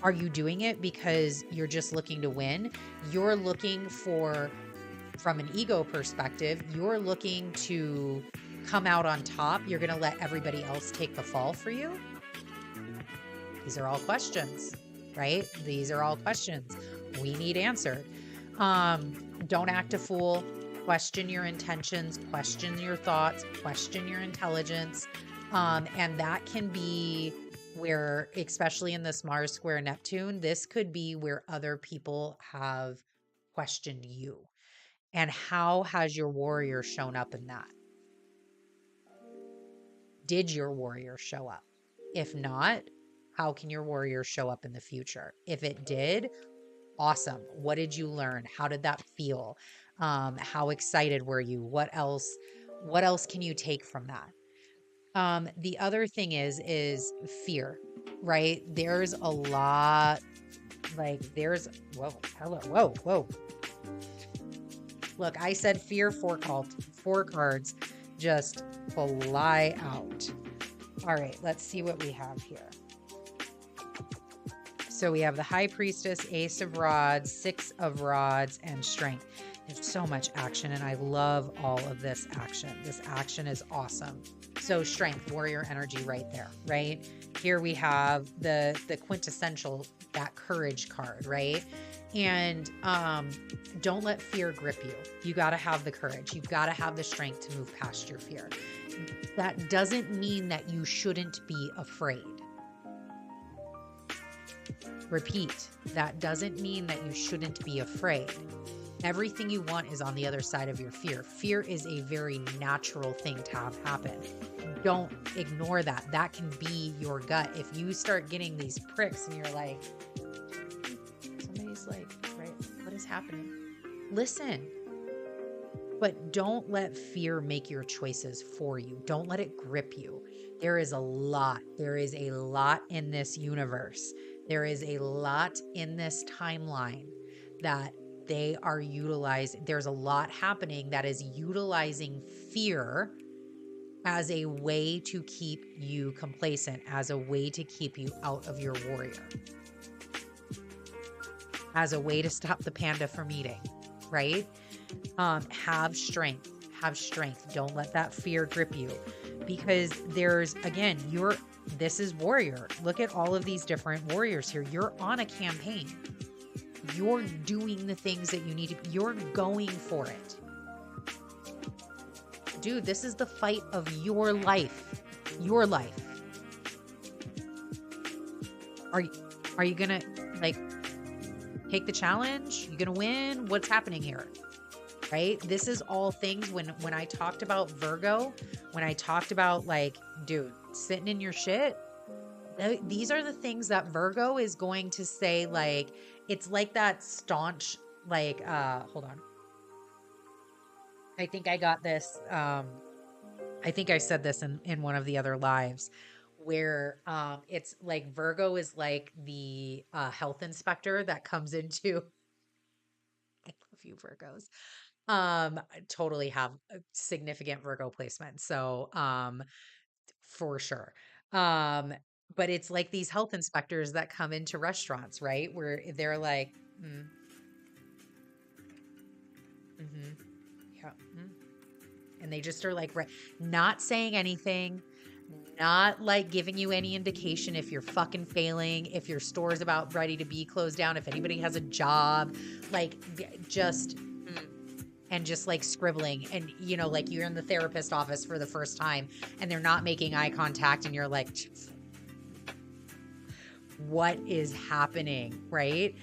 are you doing it because you're just looking to win? You're looking for, from an ego perspective, you're looking to come out on top. You're going to let everybody else take the fall for you. These are all questions, right? These are all questions we need answered. Don't act a fool. Question your intentions, question your thoughts, question your intelligence. And that can be where, especially in this Mars square Neptune, this could be where other people have questioned you. And how has your warrior shown up in that? Did your warrior show up? If not, how can your warrior show up in the future? If it did, awesome. What did you learn? How did that feel? How excited were you? What else can you take from that? The other thing is fear, right? There's a lot, whoa. Look, I said fear, 4 cards just fly out. All right, let's see what we have here. So we have the High Priestess, Ace of Rods, 6 of Rods, and Strength. There's so much action, and I love all of this action. This action is awesome. So Strength, warrior energy right there, right? Here we have the quintessential, that courage card, right? And don't let fear grip you. You got to have the courage. You've got to have the strength to move past your fear. That doesn't mean that you shouldn't be afraid. Repeat, that doesn't mean that you shouldn't be afraid. Everything you want is on the other side of your fear. Fear is a very natural thing to have happen. Don't ignore that. That can be your gut. If you start getting these pricks and you're like, somebody's like, right, what is happening? Listen. But don't let fear make your choices for you. Don't let it grip you. There is a lot. There is a lot in this universe. There is a lot in this timeline that they are utilizing. There's a lot happening that is utilizing fear as a way to keep you complacent, as a way to keep you out of your warrior, as a way to stop the panda from eating, right? Have strength. Have strength. Don't let that fear grip you, because there's, again, this is warrior. Look at all of these different warriors here. You're on a campaign. You're doing the things that you need to, you're going for it. Dude, this is the fight of your life. Your life. Are you gonna like take the challenge? You gonna win? What's happening here? Right? This is all things when I talked about Virgo, when I talked about like, dude, sitting in your shit, these are the things that Virgo is going to say. Like, it's like that staunch, like, hold on. I think I got this. I think I said this in one of the other lives where it's like Virgo is like the health inspector that comes into, I love you, Virgos. I totally have a significant Virgo placement. So, for sure. Um, but it's like these health inspectors that come into restaurants, right? Where they're like, mm-hmm, yeah. And they just are like, not saying anything, not like giving you any indication if you're fucking failing, if your store's about ready to be closed down, if anybody has a job, like just and just like scribbling, and you know, like you're in the therapist office for the first time and they're not making eye contact and you're like, what is happening, right?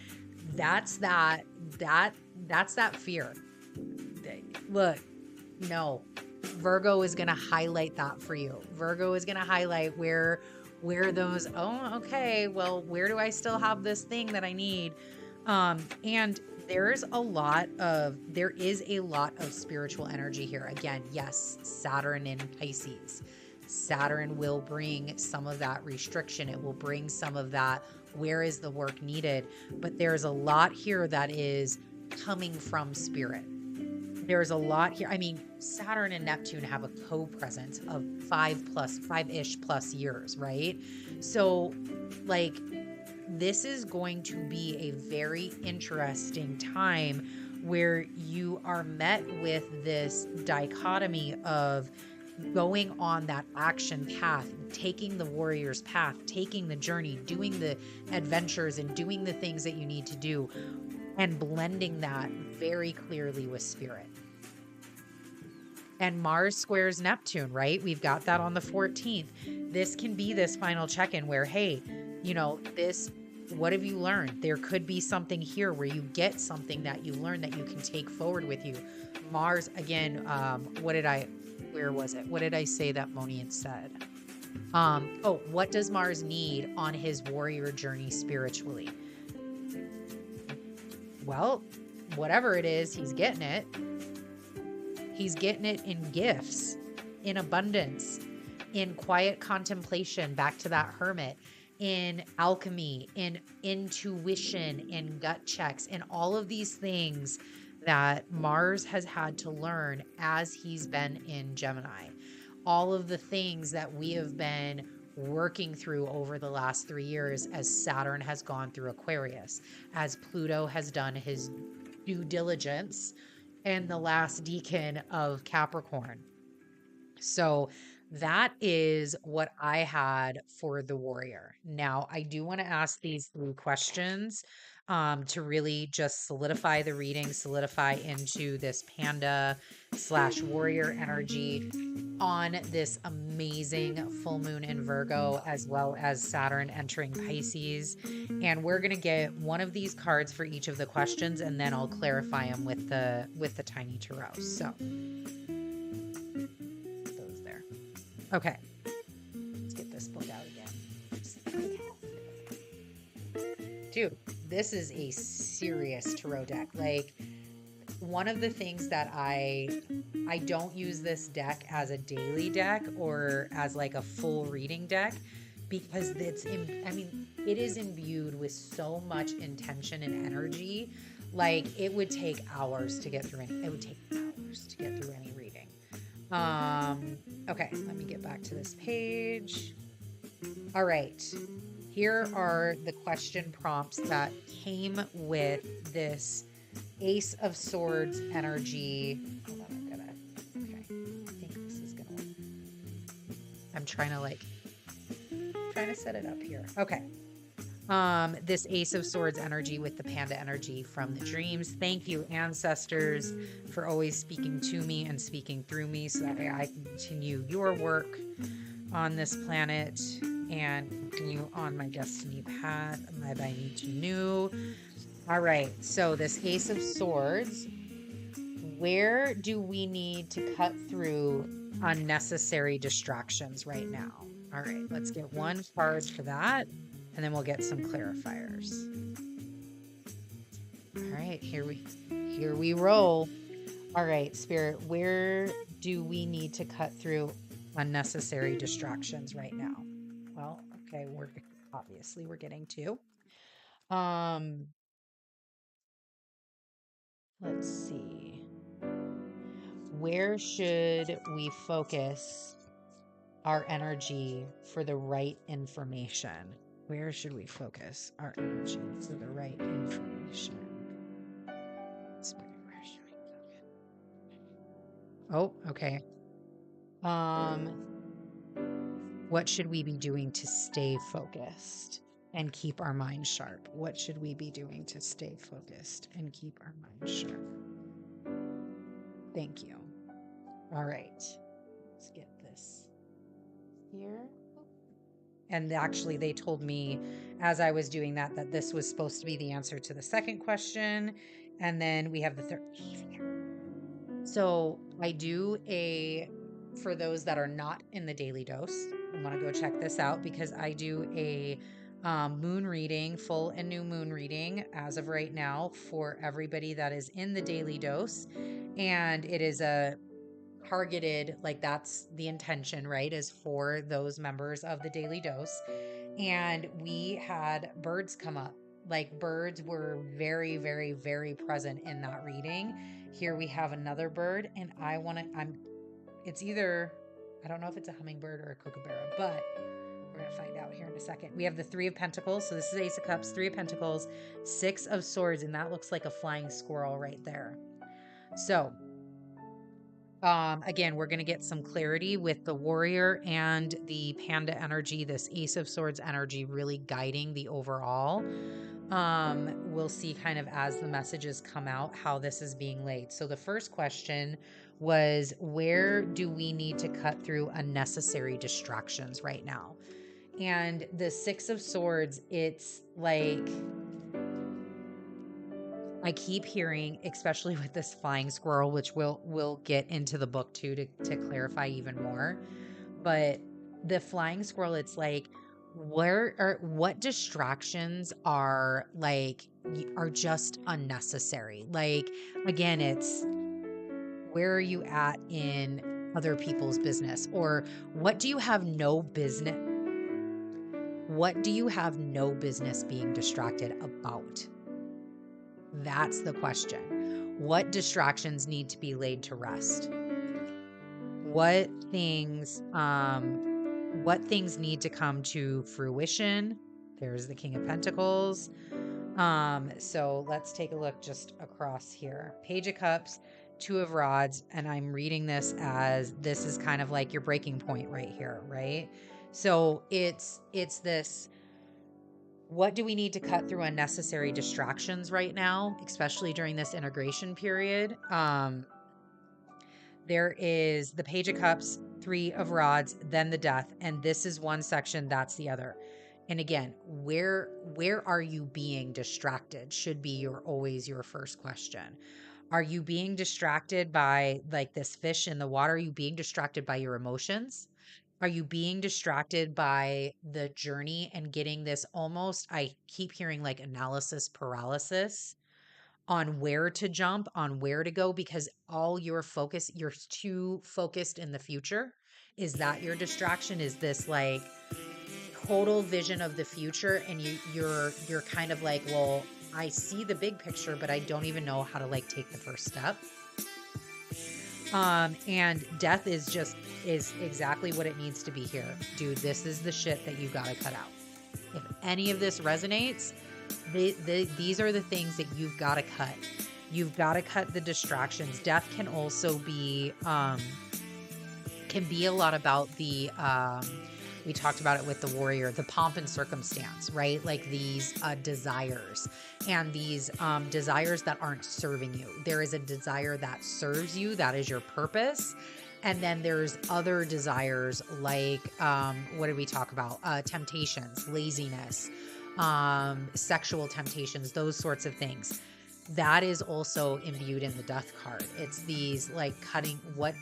That's that fear. Look, no, Virgo is going to highlight that for you. Virgo is going to highlight where those, oh, okay, well, where do I still have this thing that I need? And there is a lot of spiritual energy here. Again, yes, Saturn in Pisces. Saturn will bring some of that restriction. It will bring some of that, where is the work needed? But there's a lot here that is coming from spirit. There's a lot here. I mean, Saturn and Neptune have a co-presence of 5-ish plus years, right? So like, this is going to be a very interesting time where you are met with this dichotomy of going on that action path, taking the warrior's path, taking the journey, doing the adventures and doing the things that you need to do, and blending that very clearly with spirit. And Mars squares Neptune, right? We've got that on the 14th. This can be this final check-in where, hey, you know, what have you learned? There could be something here where you get something that you learn that you can take forward with you. Mars, again, where was it? What did I say that Moni had said? What does Mars need on his warrior journey spiritually? Well, whatever it is, he's getting it. He's getting it in gifts, in abundance, in quiet contemplation, back to that hermit, in alchemy, in intuition, in gut checks, in all of these things that Mars has had to learn as he's been in Gemini. All of the things that we have been working through over the last 3 years as Saturn has gone through Aquarius, as Pluto has done his due diligence and the last decan of Capricorn. So that is what I had for the warrior. Now, I do want to ask these 3 questions to really just solidify the reading, solidify into this panda / warrior energy on this amazing full moon in Virgo, as well as Saturn entering Pisces. And we're going to get one of these cards for each of the questions, and then I'll clarify them with the tiny tarot. So those there. Okay. Let's get this book out again. Dude, this is a serious tarot deck. Like, one of the things that I don't use this deck as a daily deck or as like a full reading deck, because it is imbued with so much intention and energy. Like, it would take hours to get through any reading. Okay, let me get back to this page. All right. Here are the question prompts that came with this Ace of Swords energy. Hold on, okay. I think this is gonna work. I'm trying to set it up here. Okay. This Ace of Swords energy with the Panda energy from the dreams. Thank you, ancestors, for always speaking to me and speaking through me so that I can continue your work on this planet and continue on my destiny path that I need to know. All right, so this Ace of Swords, where do we need to cut through unnecessary distractions right now? All right, let's get one card for that, and then we'll get some clarifiers. All right, here we roll. All right, Spirit, where do we need to cut through unnecessary distractions right now? Well, okay, we're getting to. Let's see. Where should we focus our energy for the right information? Where should we focus our energy for the right information? Where should we focus? Oh, okay. What should we be doing to stay focused and keep our mind sharp? What should we be doing to stay focused and keep our mind sharp? Thank you. All right. Let's get this here. And actually, they told me as I was doing that this was supposed to be the answer to the second question. And then we have the third. So I do for those that are not in the daily dose, I want to go check this out because I do a moon reading, full and new moon reading as of right now for everybody that is in the daily dose. And it is a targeted, like, that's the intention, right, is for those members of the daily dose. And we had birds come up. Like, birds were very, very, very present in that reading. Here we have another bird, and it's either, I don't know if it's a hummingbird or a kookaburra, but we're going to find out here in a second. We have the Three of Pentacles. So this is Ace of Cups, Three of Pentacles, Six of Swords, and that looks like a flying squirrel right there. So again, we're going to get some clarity with the warrior and the Panda energy, this Ace of Swords energy really guiding the overall. We'll see kind of as the messages come out how this is being laid. So the first question was, where do we need to cut through unnecessary distractions right now? And the Six of Swords, it's like, I keep hearing, especially with this flying squirrel, which we'll get into the book too to clarify even more. But the flying squirrel, it's like, what distractions are just unnecessary? Like, again, it's, where are you at in other people's business? Or what do you have no business being distracted about? That's the question. What distractions need to be laid to rest? What things need to come to fruition? There's the King of Pentacles. So let's take a look just across here. Page of Cups, Two of Rods, and I'm reading this as this is kind of like your breaking point right here, right? So it's this, what do we need to cut through unnecessary distractions right now, especially during this integration period? There is the Page of Cups, Three of Rods, then the Death, and this is one section, that's the other. And again, where are you being distracted should be always your first question. Are you being distracted by, like, this fish in the water? Are you being distracted by your emotions? Are you being distracted by the journey and getting this almost, I keep hearing, like, analysis paralysis? on where to jump, on where to go, because all your focus, you're too focused in the future. Is that your distraction? Is this like total vision of the future, and you're kind of like, well, I see the big picture, but I don't even know how to like take the first step. And death is exactly what it needs to be here. Dude, this is the shit that you gotta cut out. If any of this resonates, these are the things that you've got to cut. You've got to cut the distractions. Death can also be can be a lot about the we talked about it with the warrior, the pomp and circumstance, right? Like these desires, and these desires that aren't serving you. There is a desire that serves you, that is your purpose. And then there's other desires like, what did we talk about? Temptations, laziness, sexual temptations, those sorts of things. That is also imbued in the death card. It's these like cutting what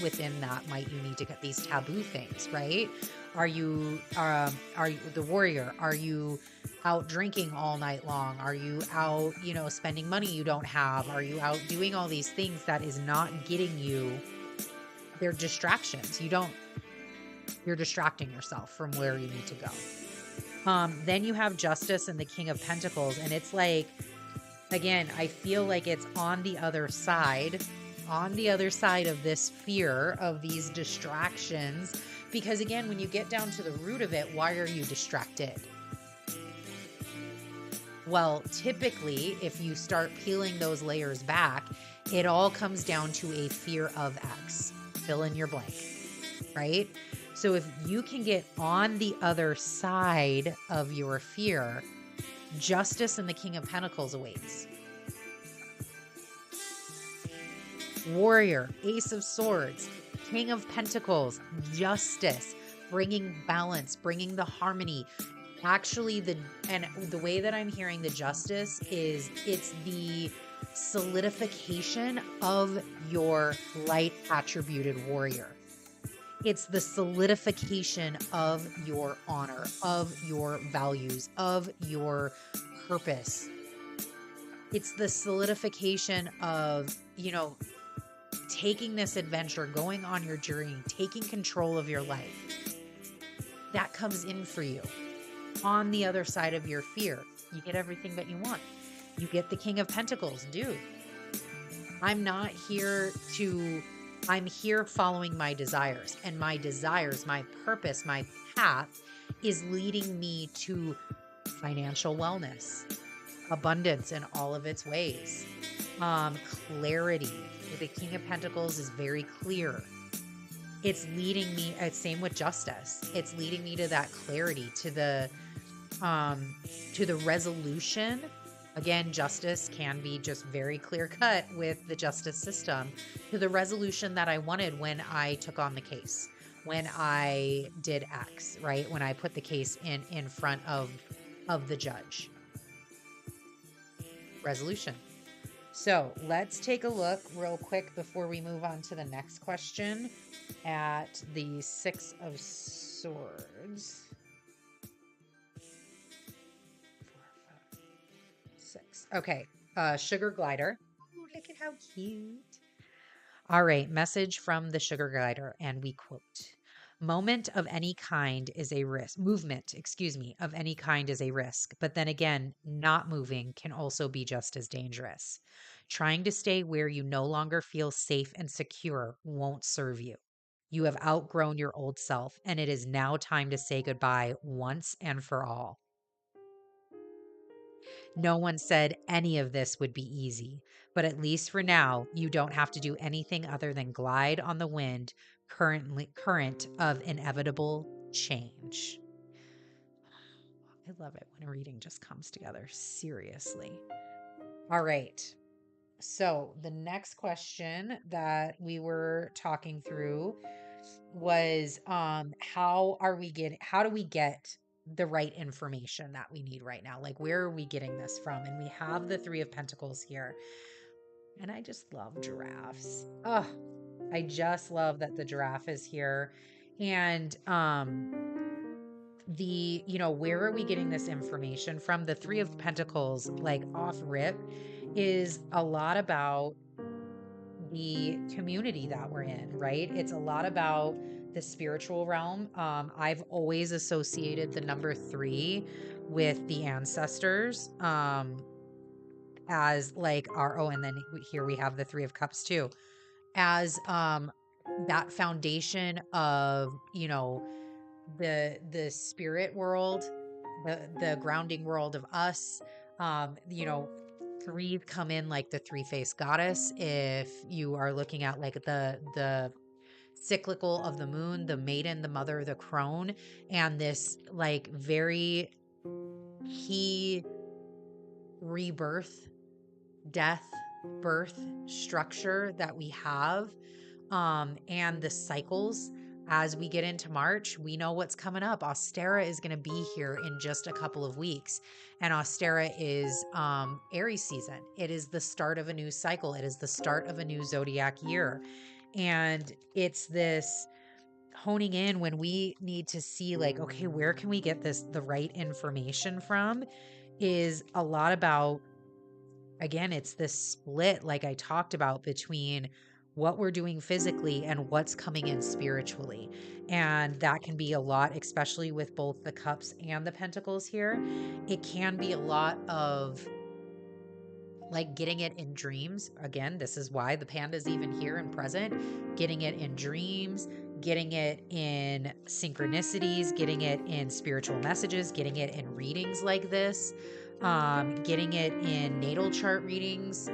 within that might you need to cut, these taboo things, right? Are you the warrior? Are you out drinking all night long? Are you out, spending money you don't have? Are you out doing all these things that is not getting you? They're distractions. You're distracting yourself from where you need to go. Then you have Justice and the King of Pentacles, and it's like, again, I feel like it's on the other side of this fear of these distractions. Because again, when you get down to the root of it, why are you distracted? Well, typically, if you start peeling those layers back, it all comes down to a fear of X. Fill in your blank, right? So if you can get on the other side of your fear, Justice and the King of Pentacles awaits. Warrior, Ace of Swords, King of Pentacles, Justice, bringing balance, bringing the harmony. Actually, the way that I'm hearing the Justice is it's the solidification of your light attributed warrior. It's the solidification of your honor, of your values, of your purpose. It's the solidification of, taking this adventure, going on your journey, taking control of your life. That comes in for you. On the other side of your fear, you get everything that you want. You get the King of Pentacles, dude. I'm here following my desires, and my desires, my purpose, my path is leading me to financial wellness, abundance in all of its ways, clarity. The King of Pentacles is very clear. It's leading me, same with Justice. It's leading me to that clarity, to the resolution. Again, justice can be just very clear cut with the justice system, to the resolution that I wanted when I took on the case, when I did X, right? When I put the case in front of the judge. Resolution. So let's take a look real quick before we move on to the next question at the Six of Swords. 4, 5, 6. Okay. Sugar glider. Ooh, look at how cute. All right. Message from the sugar glider. And we quote, movement, of any kind is a risk. But then again, not moving can also be just as dangerous. Trying to stay where you no longer feel safe and secure won't serve you. You have outgrown your old self, and it is now time to say goodbye once and for all. No one said any of this would be easy, but at least for now, you don't have to do anything other than glide on the current of inevitable change. I love it when a reading just comes together. Seriously. All right. So the next question that we were talking through was how do we get the right information that we need right now? Like, where are we getting this from? And we have the Three of Pentacles here. And I just love giraffes. Oh, I just love that the giraffe is here. And where are we getting this information from? The Three of Pentacles, like off rip, is a lot about the community that we're in, right? It's a lot about the spiritual realm. I've always associated the number 3 with the ancestors, as like and then here we have the 3 of Cups too, as that foundation of, you know, the spirit world, the grounding world of us. You know, 3 come in like the 3-faced goddess. If you are looking at like the cyclical of the moon, the maiden, the mother, the crone, and this like very key rebirth, death, birth structure that we have, and the cycles. As we get into March, we know what's coming up. Ostera is going to be here in just a couple of weeks. And Ostera is Aries season. It is the start of a new cycle. It is the start of a new zodiac year. And it's this honing in when we need to see like, okay, where can we get the right information from, is a lot about, again, it's this split, like I talked about, between what we're doing physically and what's coming in spiritually. And that can be a lot, especially with both the cups and the pentacles here. It can be a lot of like getting it in dreams. Again, this is why the panda's even here and present. Getting it in dreams, getting it in synchronicities, getting it in spiritual messages, getting it in readings like this, getting it in natal chart readings,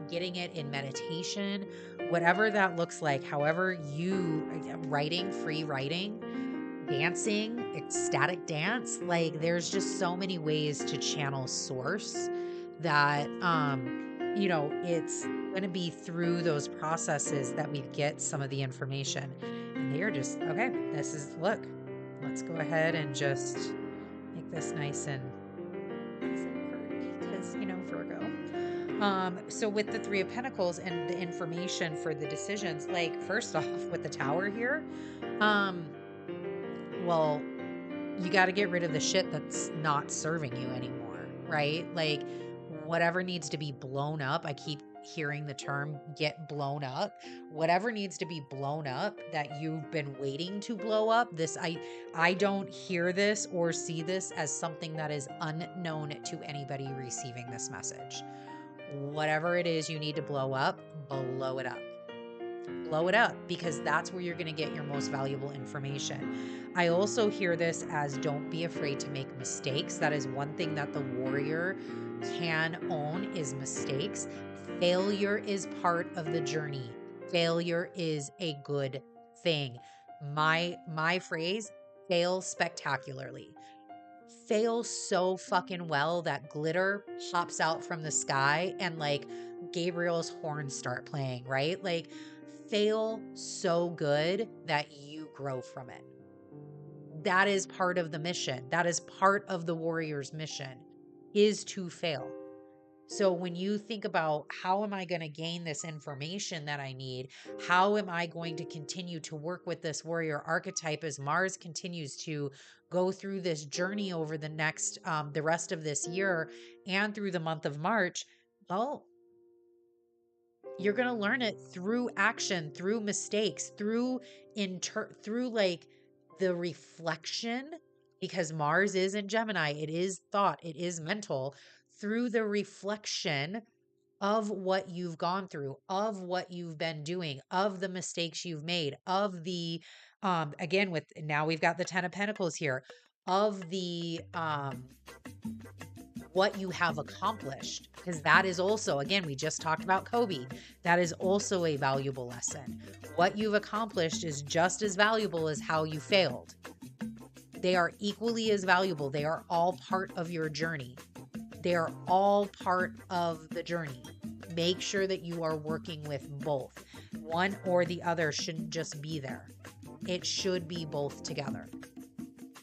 getting it in meditation, whatever that looks like. However you writing, free writing, dancing, ecstatic dance, like there's just so many ways to channel source that you know, it's going to be through those processes that we get some of the information. And they are just, okay, this is, look, let's go ahead and just make this nice and pretty because, you know, Virgo. So with the 3 of Pentacles and the information for the decisions, like first off with the Tower here, well, you got to get rid of the shit that's not serving you anymore, right? Like whatever needs to be blown up. I keep hearing the term get blown up. Whatever needs to be blown up that you've been waiting to blow up. I don't hear this or see this as something that is unknown to anybody receiving this message. Whatever it is you need to blow up, blow it up. Blow it up, because that's where you're going to get your most valuable information. I also hear this as don't be afraid to make mistakes. That is one thing that the warrior can own, is mistakes. Failure is part of the journey. Failure is a good thing. My phrase, fail spectacularly. Fail so fucking well that glitter pops out from the sky and like Gabriel's horns start playing, right? Like fail so good that you grow from it. That is part of the mission. That is part of the warrior's mission, is to fail. So when you think about how am I going to gain this information that I need? How am I going to continue to work with this warrior archetype as Mars continues to go through this journey over the next, the rest of this year and through the month of March? Well, you're going to learn it through action, through mistakes, through like the reflection, because Mars is in Gemini. It is thought, it is mental, through the reflection of what you've gone through, of what you've been doing, of the mistakes you've made, of the, again, with now we've got the 10 of Pentacles here, of the, what you have accomplished, because that is also, again, we just talked about Kobe. That is also a valuable lesson. What you've accomplished is just as valuable as how you failed. They are equally as valuable. They are all part of your journey. They are all part of the journey. Make sure that you are working with both. One or the other shouldn't just be there. It should be both together.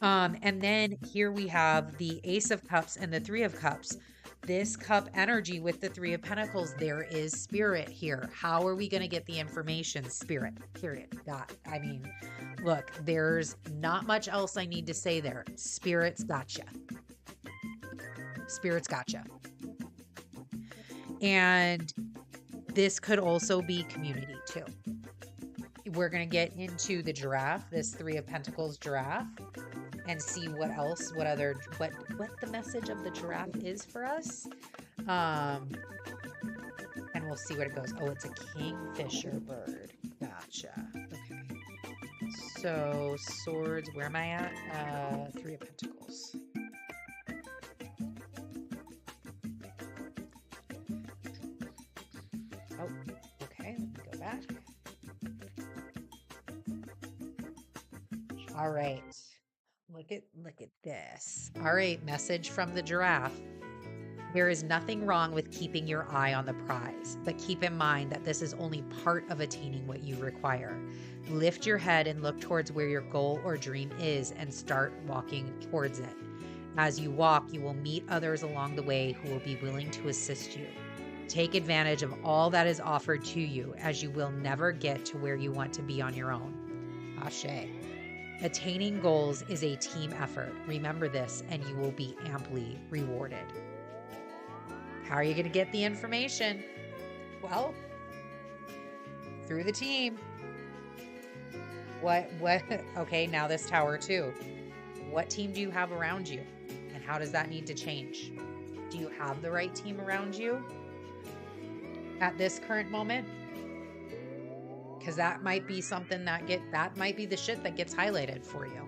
And then here we have the Ace of Cups and the 3 of Cups. This cup energy with the 3 of Pentacles, there is spirit here. How are we going to get the information? Spirit, period. Dot. I mean, look, there's not much else I need to say there. Spirit's gotcha. Spirit's gotcha. And this could also be community too. We're going to get into the giraffe, this 3 of Pentacles giraffe, and see what the message of the giraffe is for us. And we'll see what it goes. Oh, it's a kingfisher bird. Gotcha. Okay. So swords, where am I at? 3 of Pentacles. Oh, okay. Let me go back. All right. Look at this. All right, message from the giraffe. There is nothing wrong with keeping your eye on the prize, but keep in mind that this is only part of attaining what you require. Lift your head and look towards where your goal or dream is and start walking towards it. As you walk, you will meet others along the way who will be willing to assist you. Take advantage of all that is offered to you, as you will never get to where you want to be on your own. Ashe. Attaining goals is a team effort. Remember this, and you will be amply rewarded. How are you going to get the information? Well, through the team. What, okay, now this tower too. What team do you have around you? And how does that need to change? Do you have the right team around you at this current moment? Because that might be something that might be the shit that gets highlighted for you.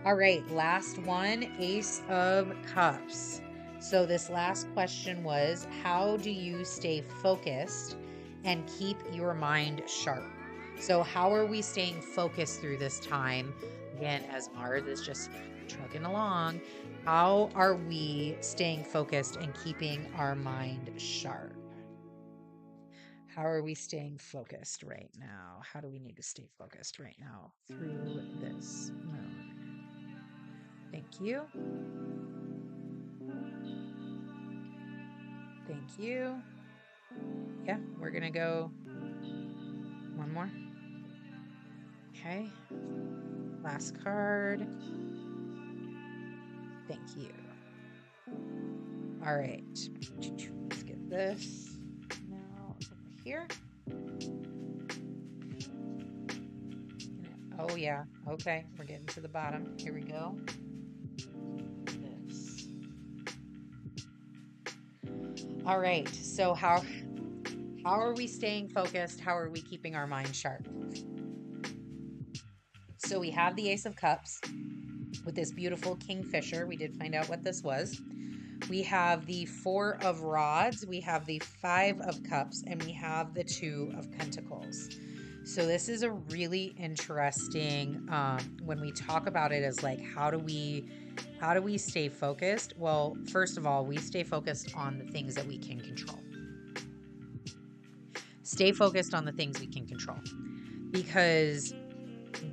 All right, last one, Ace of Cups. So this last question was, how do you stay focused and keep your mind sharp? So how are we staying focused through this time? Again, as Mars is just trucking along, how are we staying focused and keeping our mind sharp? How are we staying focused right now? How do we need to stay focused right now through this moon? Thank you. Thank you. Yeah, we're going to go one more. Okay. Last card. Thank you. All right. Let's get this now over here. Oh, yeah. Okay. We're getting to the bottom. Here we go. This. All right. So how are we staying focused? How are we keeping our mind sharp? So we have the Ace of Cups with this beautiful kingfisher. We did find out what this was. We have the 4 of Rods. We have the 5 of Cups, and we have the 2 of Pentacles. So this is a really interesting, when we talk about it as like, how do we stay focused? Well, first of all, we stay focused on the things that we can control. Stay focused on the things we can control, because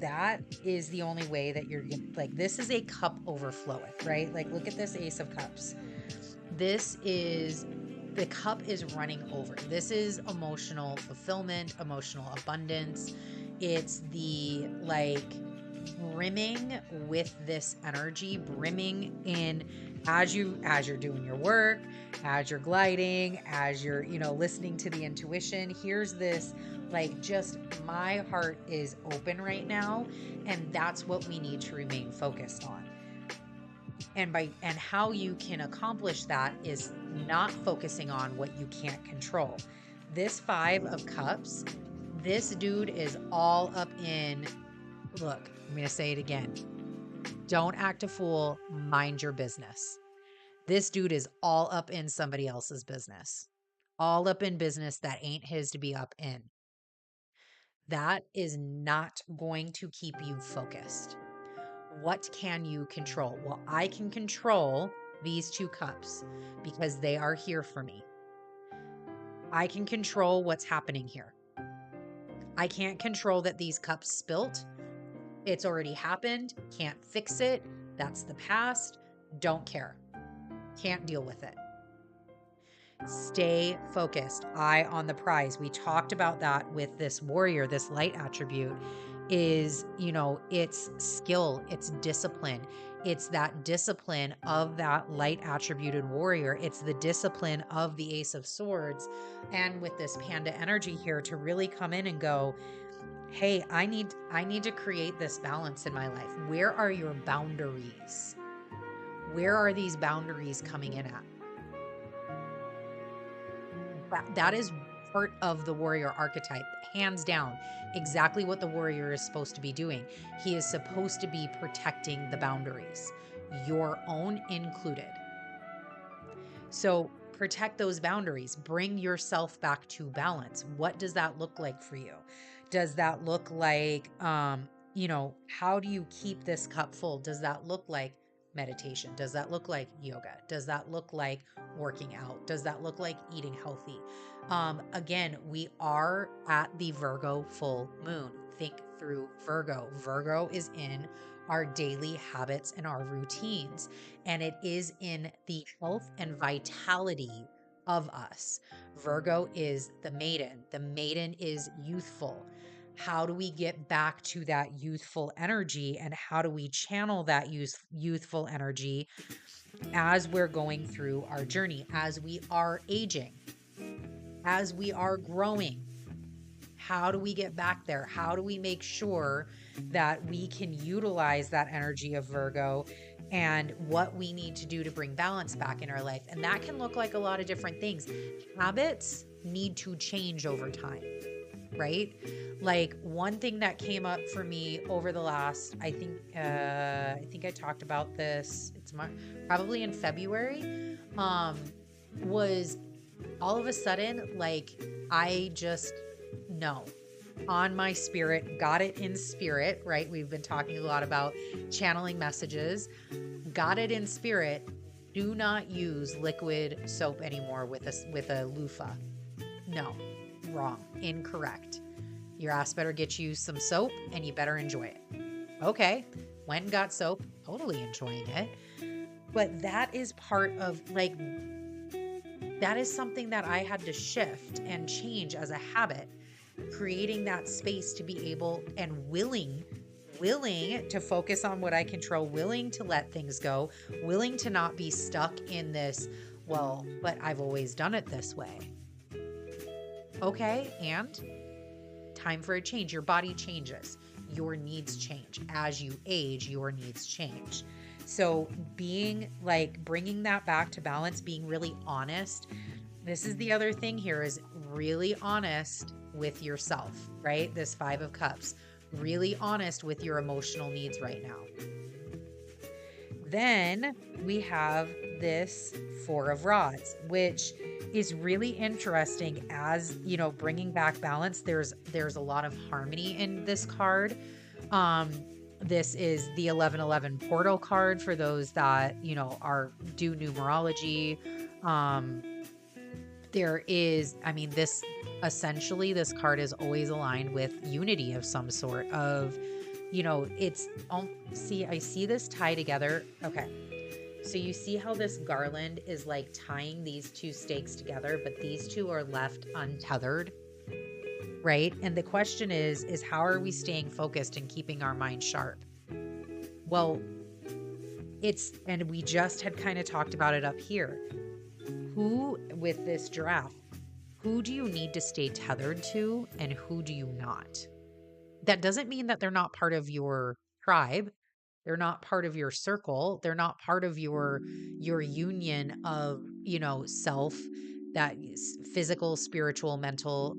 that is the only way that you're like, this is a cup overfloweth, right? Like, look at this Ace of Cups. The cup is running over. This is emotional fulfillment, emotional abundance. It's the like brimming with this energy, brimming in as you're doing your work, as you're gliding, as you're, listening to the intuition. Here's this, like, just my heart is open right now, and that's what we need to remain focused on. And how you can accomplish that is not focusing on what you can't control. This 5 of Cups, this dude is all up in, look, I'm going to say it again. Don't act a fool, mind your business. This dude is all up in somebody else's business. All up in business that ain't his to be up in. That is not going to keep you focused. What can you control? Well, I can control these 2 cups because they are here for me. I can control what's happening here. I can't control that these cups spilt. It's already happened. Can't fix it. That's the past. Don't care. Can't deal with it. Stay focused. Eye on the prize. We talked about that with this warrior, this light attribute. is, it's skill, it's discipline. It's that discipline of that light attributed warrior. It's the discipline of the Ace of Swords. And with this Panda energy here to really come in and go, hey, I need to create this balance in my life. Where are your boundaries? Where are these boundaries coming in at? That is part of the warrior archetype, hands down, exactly what the warrior is supposed to be doing. He is supposed to be protecting the boundaries, your own included. So protect those boundaries, bring yourself back to balance. What does that look like for you? Does that look like, how do you keep this cup full? Does that look like meditation? Does that look like yoga? Does that look like working out? Does that look like eating healthy? Again, we are at the Virgo full moon. Think through Virgo. Virgo is in our daily habits and our routines, and it is in the health and vitality of us. Virgo is the maiden. The maiden is youthful. How do we get back to that youthful energy, and how do we channel that youthful energy as we're going through our journey, as we are aging, as we are growing? How do we get back there? How do we make sure that we can utilize that energy of Virgo, and what we need to do to bring balance back in our life? And that can look like a lot of different things. Habits need to change over time, right? Like one thing that came up for me over the last, I think I talked about this, it's probably in February, was all of a sudden, like, I just know on my spirit, got it in spirit, right? We've been talking a lot about channeling messages, got it in spirit. Do not use liquid soap anymore with a loofah. No, wrong, incorrect. Your ass better get you some soap, and you better enjoy it. Okay, went and got soap, totally enjoying it. But that is part of, like, that is something that I had to shift and change as a habit, creating that space to be able and willing to focus on what I control, willing to let things go, willing to not be stuck in this, well, but I've always done it this way. Okay, and time for a change. Your body changes. Your needs change. As you age, your needs change. So bringing that back to balance, being really honest. This is the other thing here, is really honest with yourself, right? This 5 of Cups, really honest with your emotional needs right now. Then we have this 4 of Rods, which is really interesting as, bringing back balance. There's a lot of harmony in this card. This is the 1111 portal card for those that, do numerology. This card is always aligned with unity of some sort of, I see this tie together. Okay. So you see how this garland is like tying these 2 stakes together, but these 2 are left untethered, right? And the question is how are we staying focused and keeping our mind sharp? Well, and we just had kind of talked about it up here. With this giraffe, who do you need to stay tethered to, and who do you not? That doesn't mean that they're not part of your tribe. They're not part of your circle. They're not part of your union of, self, that is physical, spiritual, mental,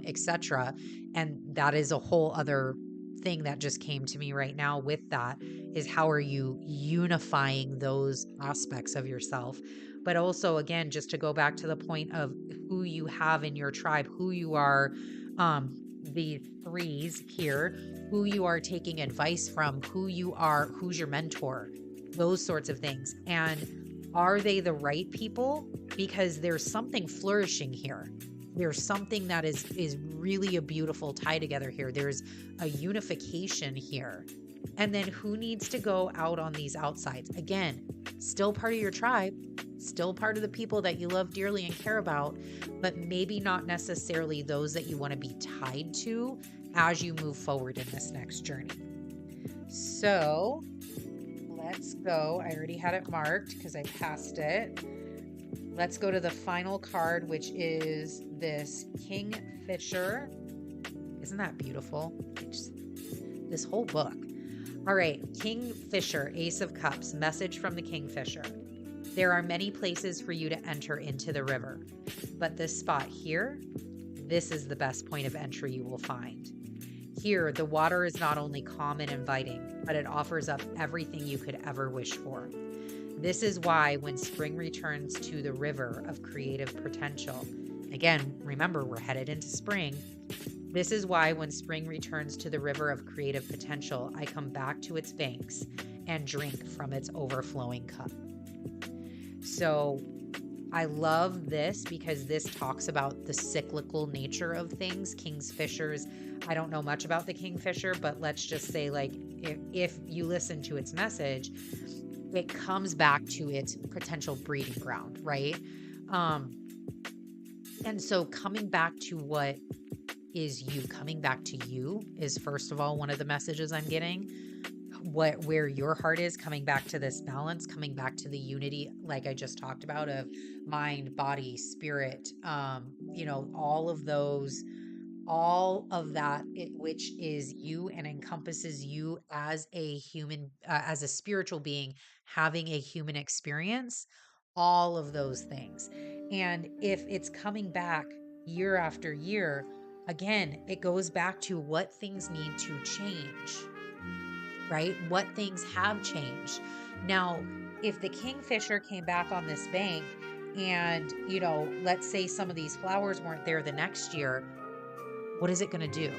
etc. And that is a whole other thing that just came to me right now with that, is how are you unifying those aspects of yourself? But also, again, just to go back to the point of who you have in your tribe, who you are, the 3s here, who you are taking advice from, who's your mentor, those sorts of things. And are they the right people? Because there's something flourishing here. There's something that is really a beautiful tie together here. There's a unification here. And then who needs to go out on these outsides? Again, still part of your tribe, still part of the people that you love dearly and care about, but maybe not necessarily those that you want to be tied to, as you move forward in this next journey. So let's go. I already had it marked because I passed it. Let's go to the final card, which is this Kingfisher. Isn't that beautiful? This whole book. All right, Kingfisher, Ace of Cups, message from the Kingfisher. There are many places for you to enter into the river, but this spot here, this is the best point of entry you will find. Here, the water is not only calm and inviting, but it offers up everything you could ever wish for. This is why when spring returns to the river of creative potential, again, remember, we're headed into spring. This is why when spring returns to the river of creative potential, I come back to its banks and drink from its overflowing cup. So I love this because this talks about the cyclical nature of things. Kingfishers, I don't know much about the Kingfisher, but let's just say, like, if you listen to its message, it comes back to its potential breeding ground, right? And so coming back to what is you, coming back to you is, first of all, one of the messages I'm getting. Where your heart is, coming back to this balance, coming back to the unity, like I just talked about, of mind, body, spirit, all of those, all of that, which is you and encompasses you as a human, as a spiritual being, having a human experience, all of those things. And if it's coming back year after year, again, it goes back to what things need to change, right? What things have changed. Now, if the Kingfisher came back on this bank and, let's say some of these flowers weren't there the next year, what is it going to do?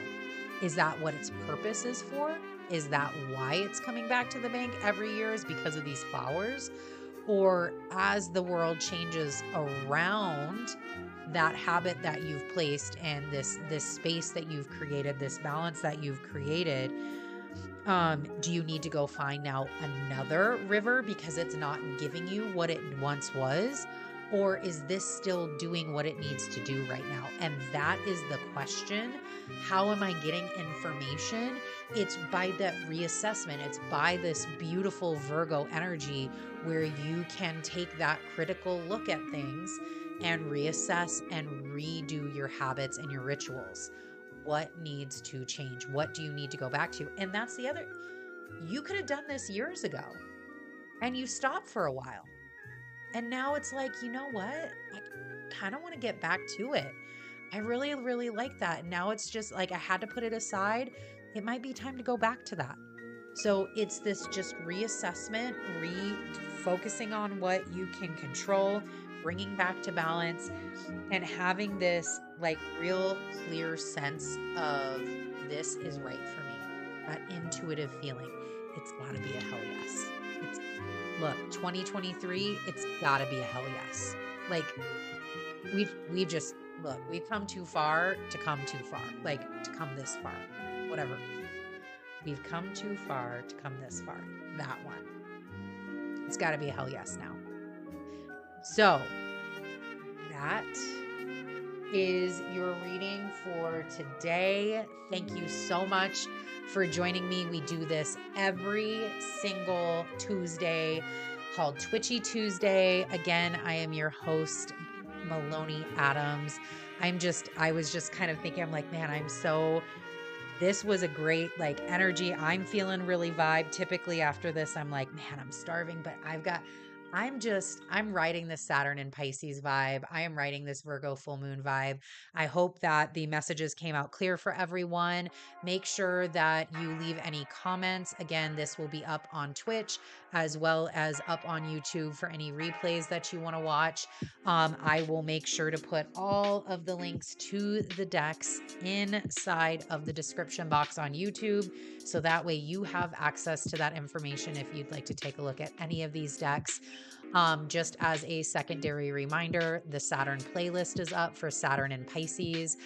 Is that what its purpose is for? Is that why it's coming back to the bank every year, is because of these flowers? Or as the world changes around that habit that you've placed and this space that you've created, this balance that you've created, do you need to go find now another river because it's not giving you what it once was? Or is this still doing what it needs to do right now? And that is the question. How am I getting information? It's by that reassessment. It's by this beautiful Virgo energy where you can take that critical look at things and reassess and redo your habits and your rituals. What needs to change? What do you need to go back to? And that's the other. You could have done this years ago and you stopped for a while. And now it's like, you know what? I kind of want to get back to it. I really, really like that. And now it's just like I had to put it aside. It might be time to go back to that. So it's this just reassessment, refocusing on what you can control, bringing back to balance, and having this like real clear sense of this is right for me. That intuitive feeling. It's got to be a hell yes. Look, 2023, it's got to be a hell yes. Like we've come too far to come too far. Like to come this far. Whatever. We've come too far to come this far. That one. It's got to be a hell yes now. So that is your reading for today. Thank you so much for joining me. We do this every single Tuesday, called Twitchy Tuesday. Again, I am your host, Maloney Adams. I was just kind of thinking, I'm like, man, this was a great like energy. I'm feeling really vibe. Typically after this, I'm like, man, I'm starving, but I'm riding this Saturn and Pisces vibe. I am riding this Virgo full moon vibe. I hope that the messages came out clear for everyone. Make sure that you leave any comments. Again, this will be up on Twitch as well as up on YouTube for any replays that you want to watch. I will make sure to put all of the links to the decks inside of the description box on YouTube. So that way you have access to that information if you'd like to take a look at any of these decks. Just as a secondary reminder, the Saturn playlist is up for Saturn and Pisces.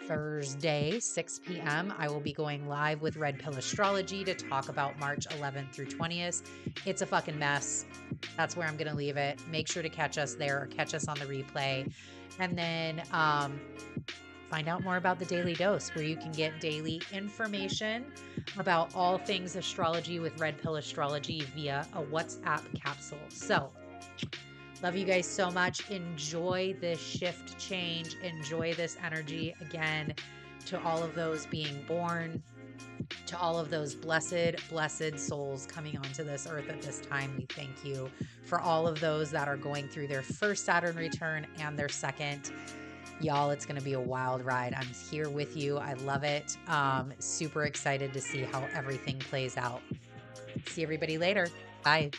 Thursday, 6 p.m., I will be going live with Red Pill Astrology to talk about March 11th through 20th. It's a fucking mess. That's where I'm going to leave it. Make sure to catch us there or catch us on the replay. And then find out more about the Daily Dose, where you can get daily information about all things astrology with Red Pill Astrology via a WhatsApp capsule. So, love you guys so much. Enjoy this shift change. Enjoy this energy. Again, to all of those being born, to all of those blessed souls coming onto this earth at this time, we thank you. For all of those that are going through their first Saturn return and their second, y'all, it's going to be a wild ride. I'm here with you. I love it. Super excited to see how everything plays out. See everybody later. Bye.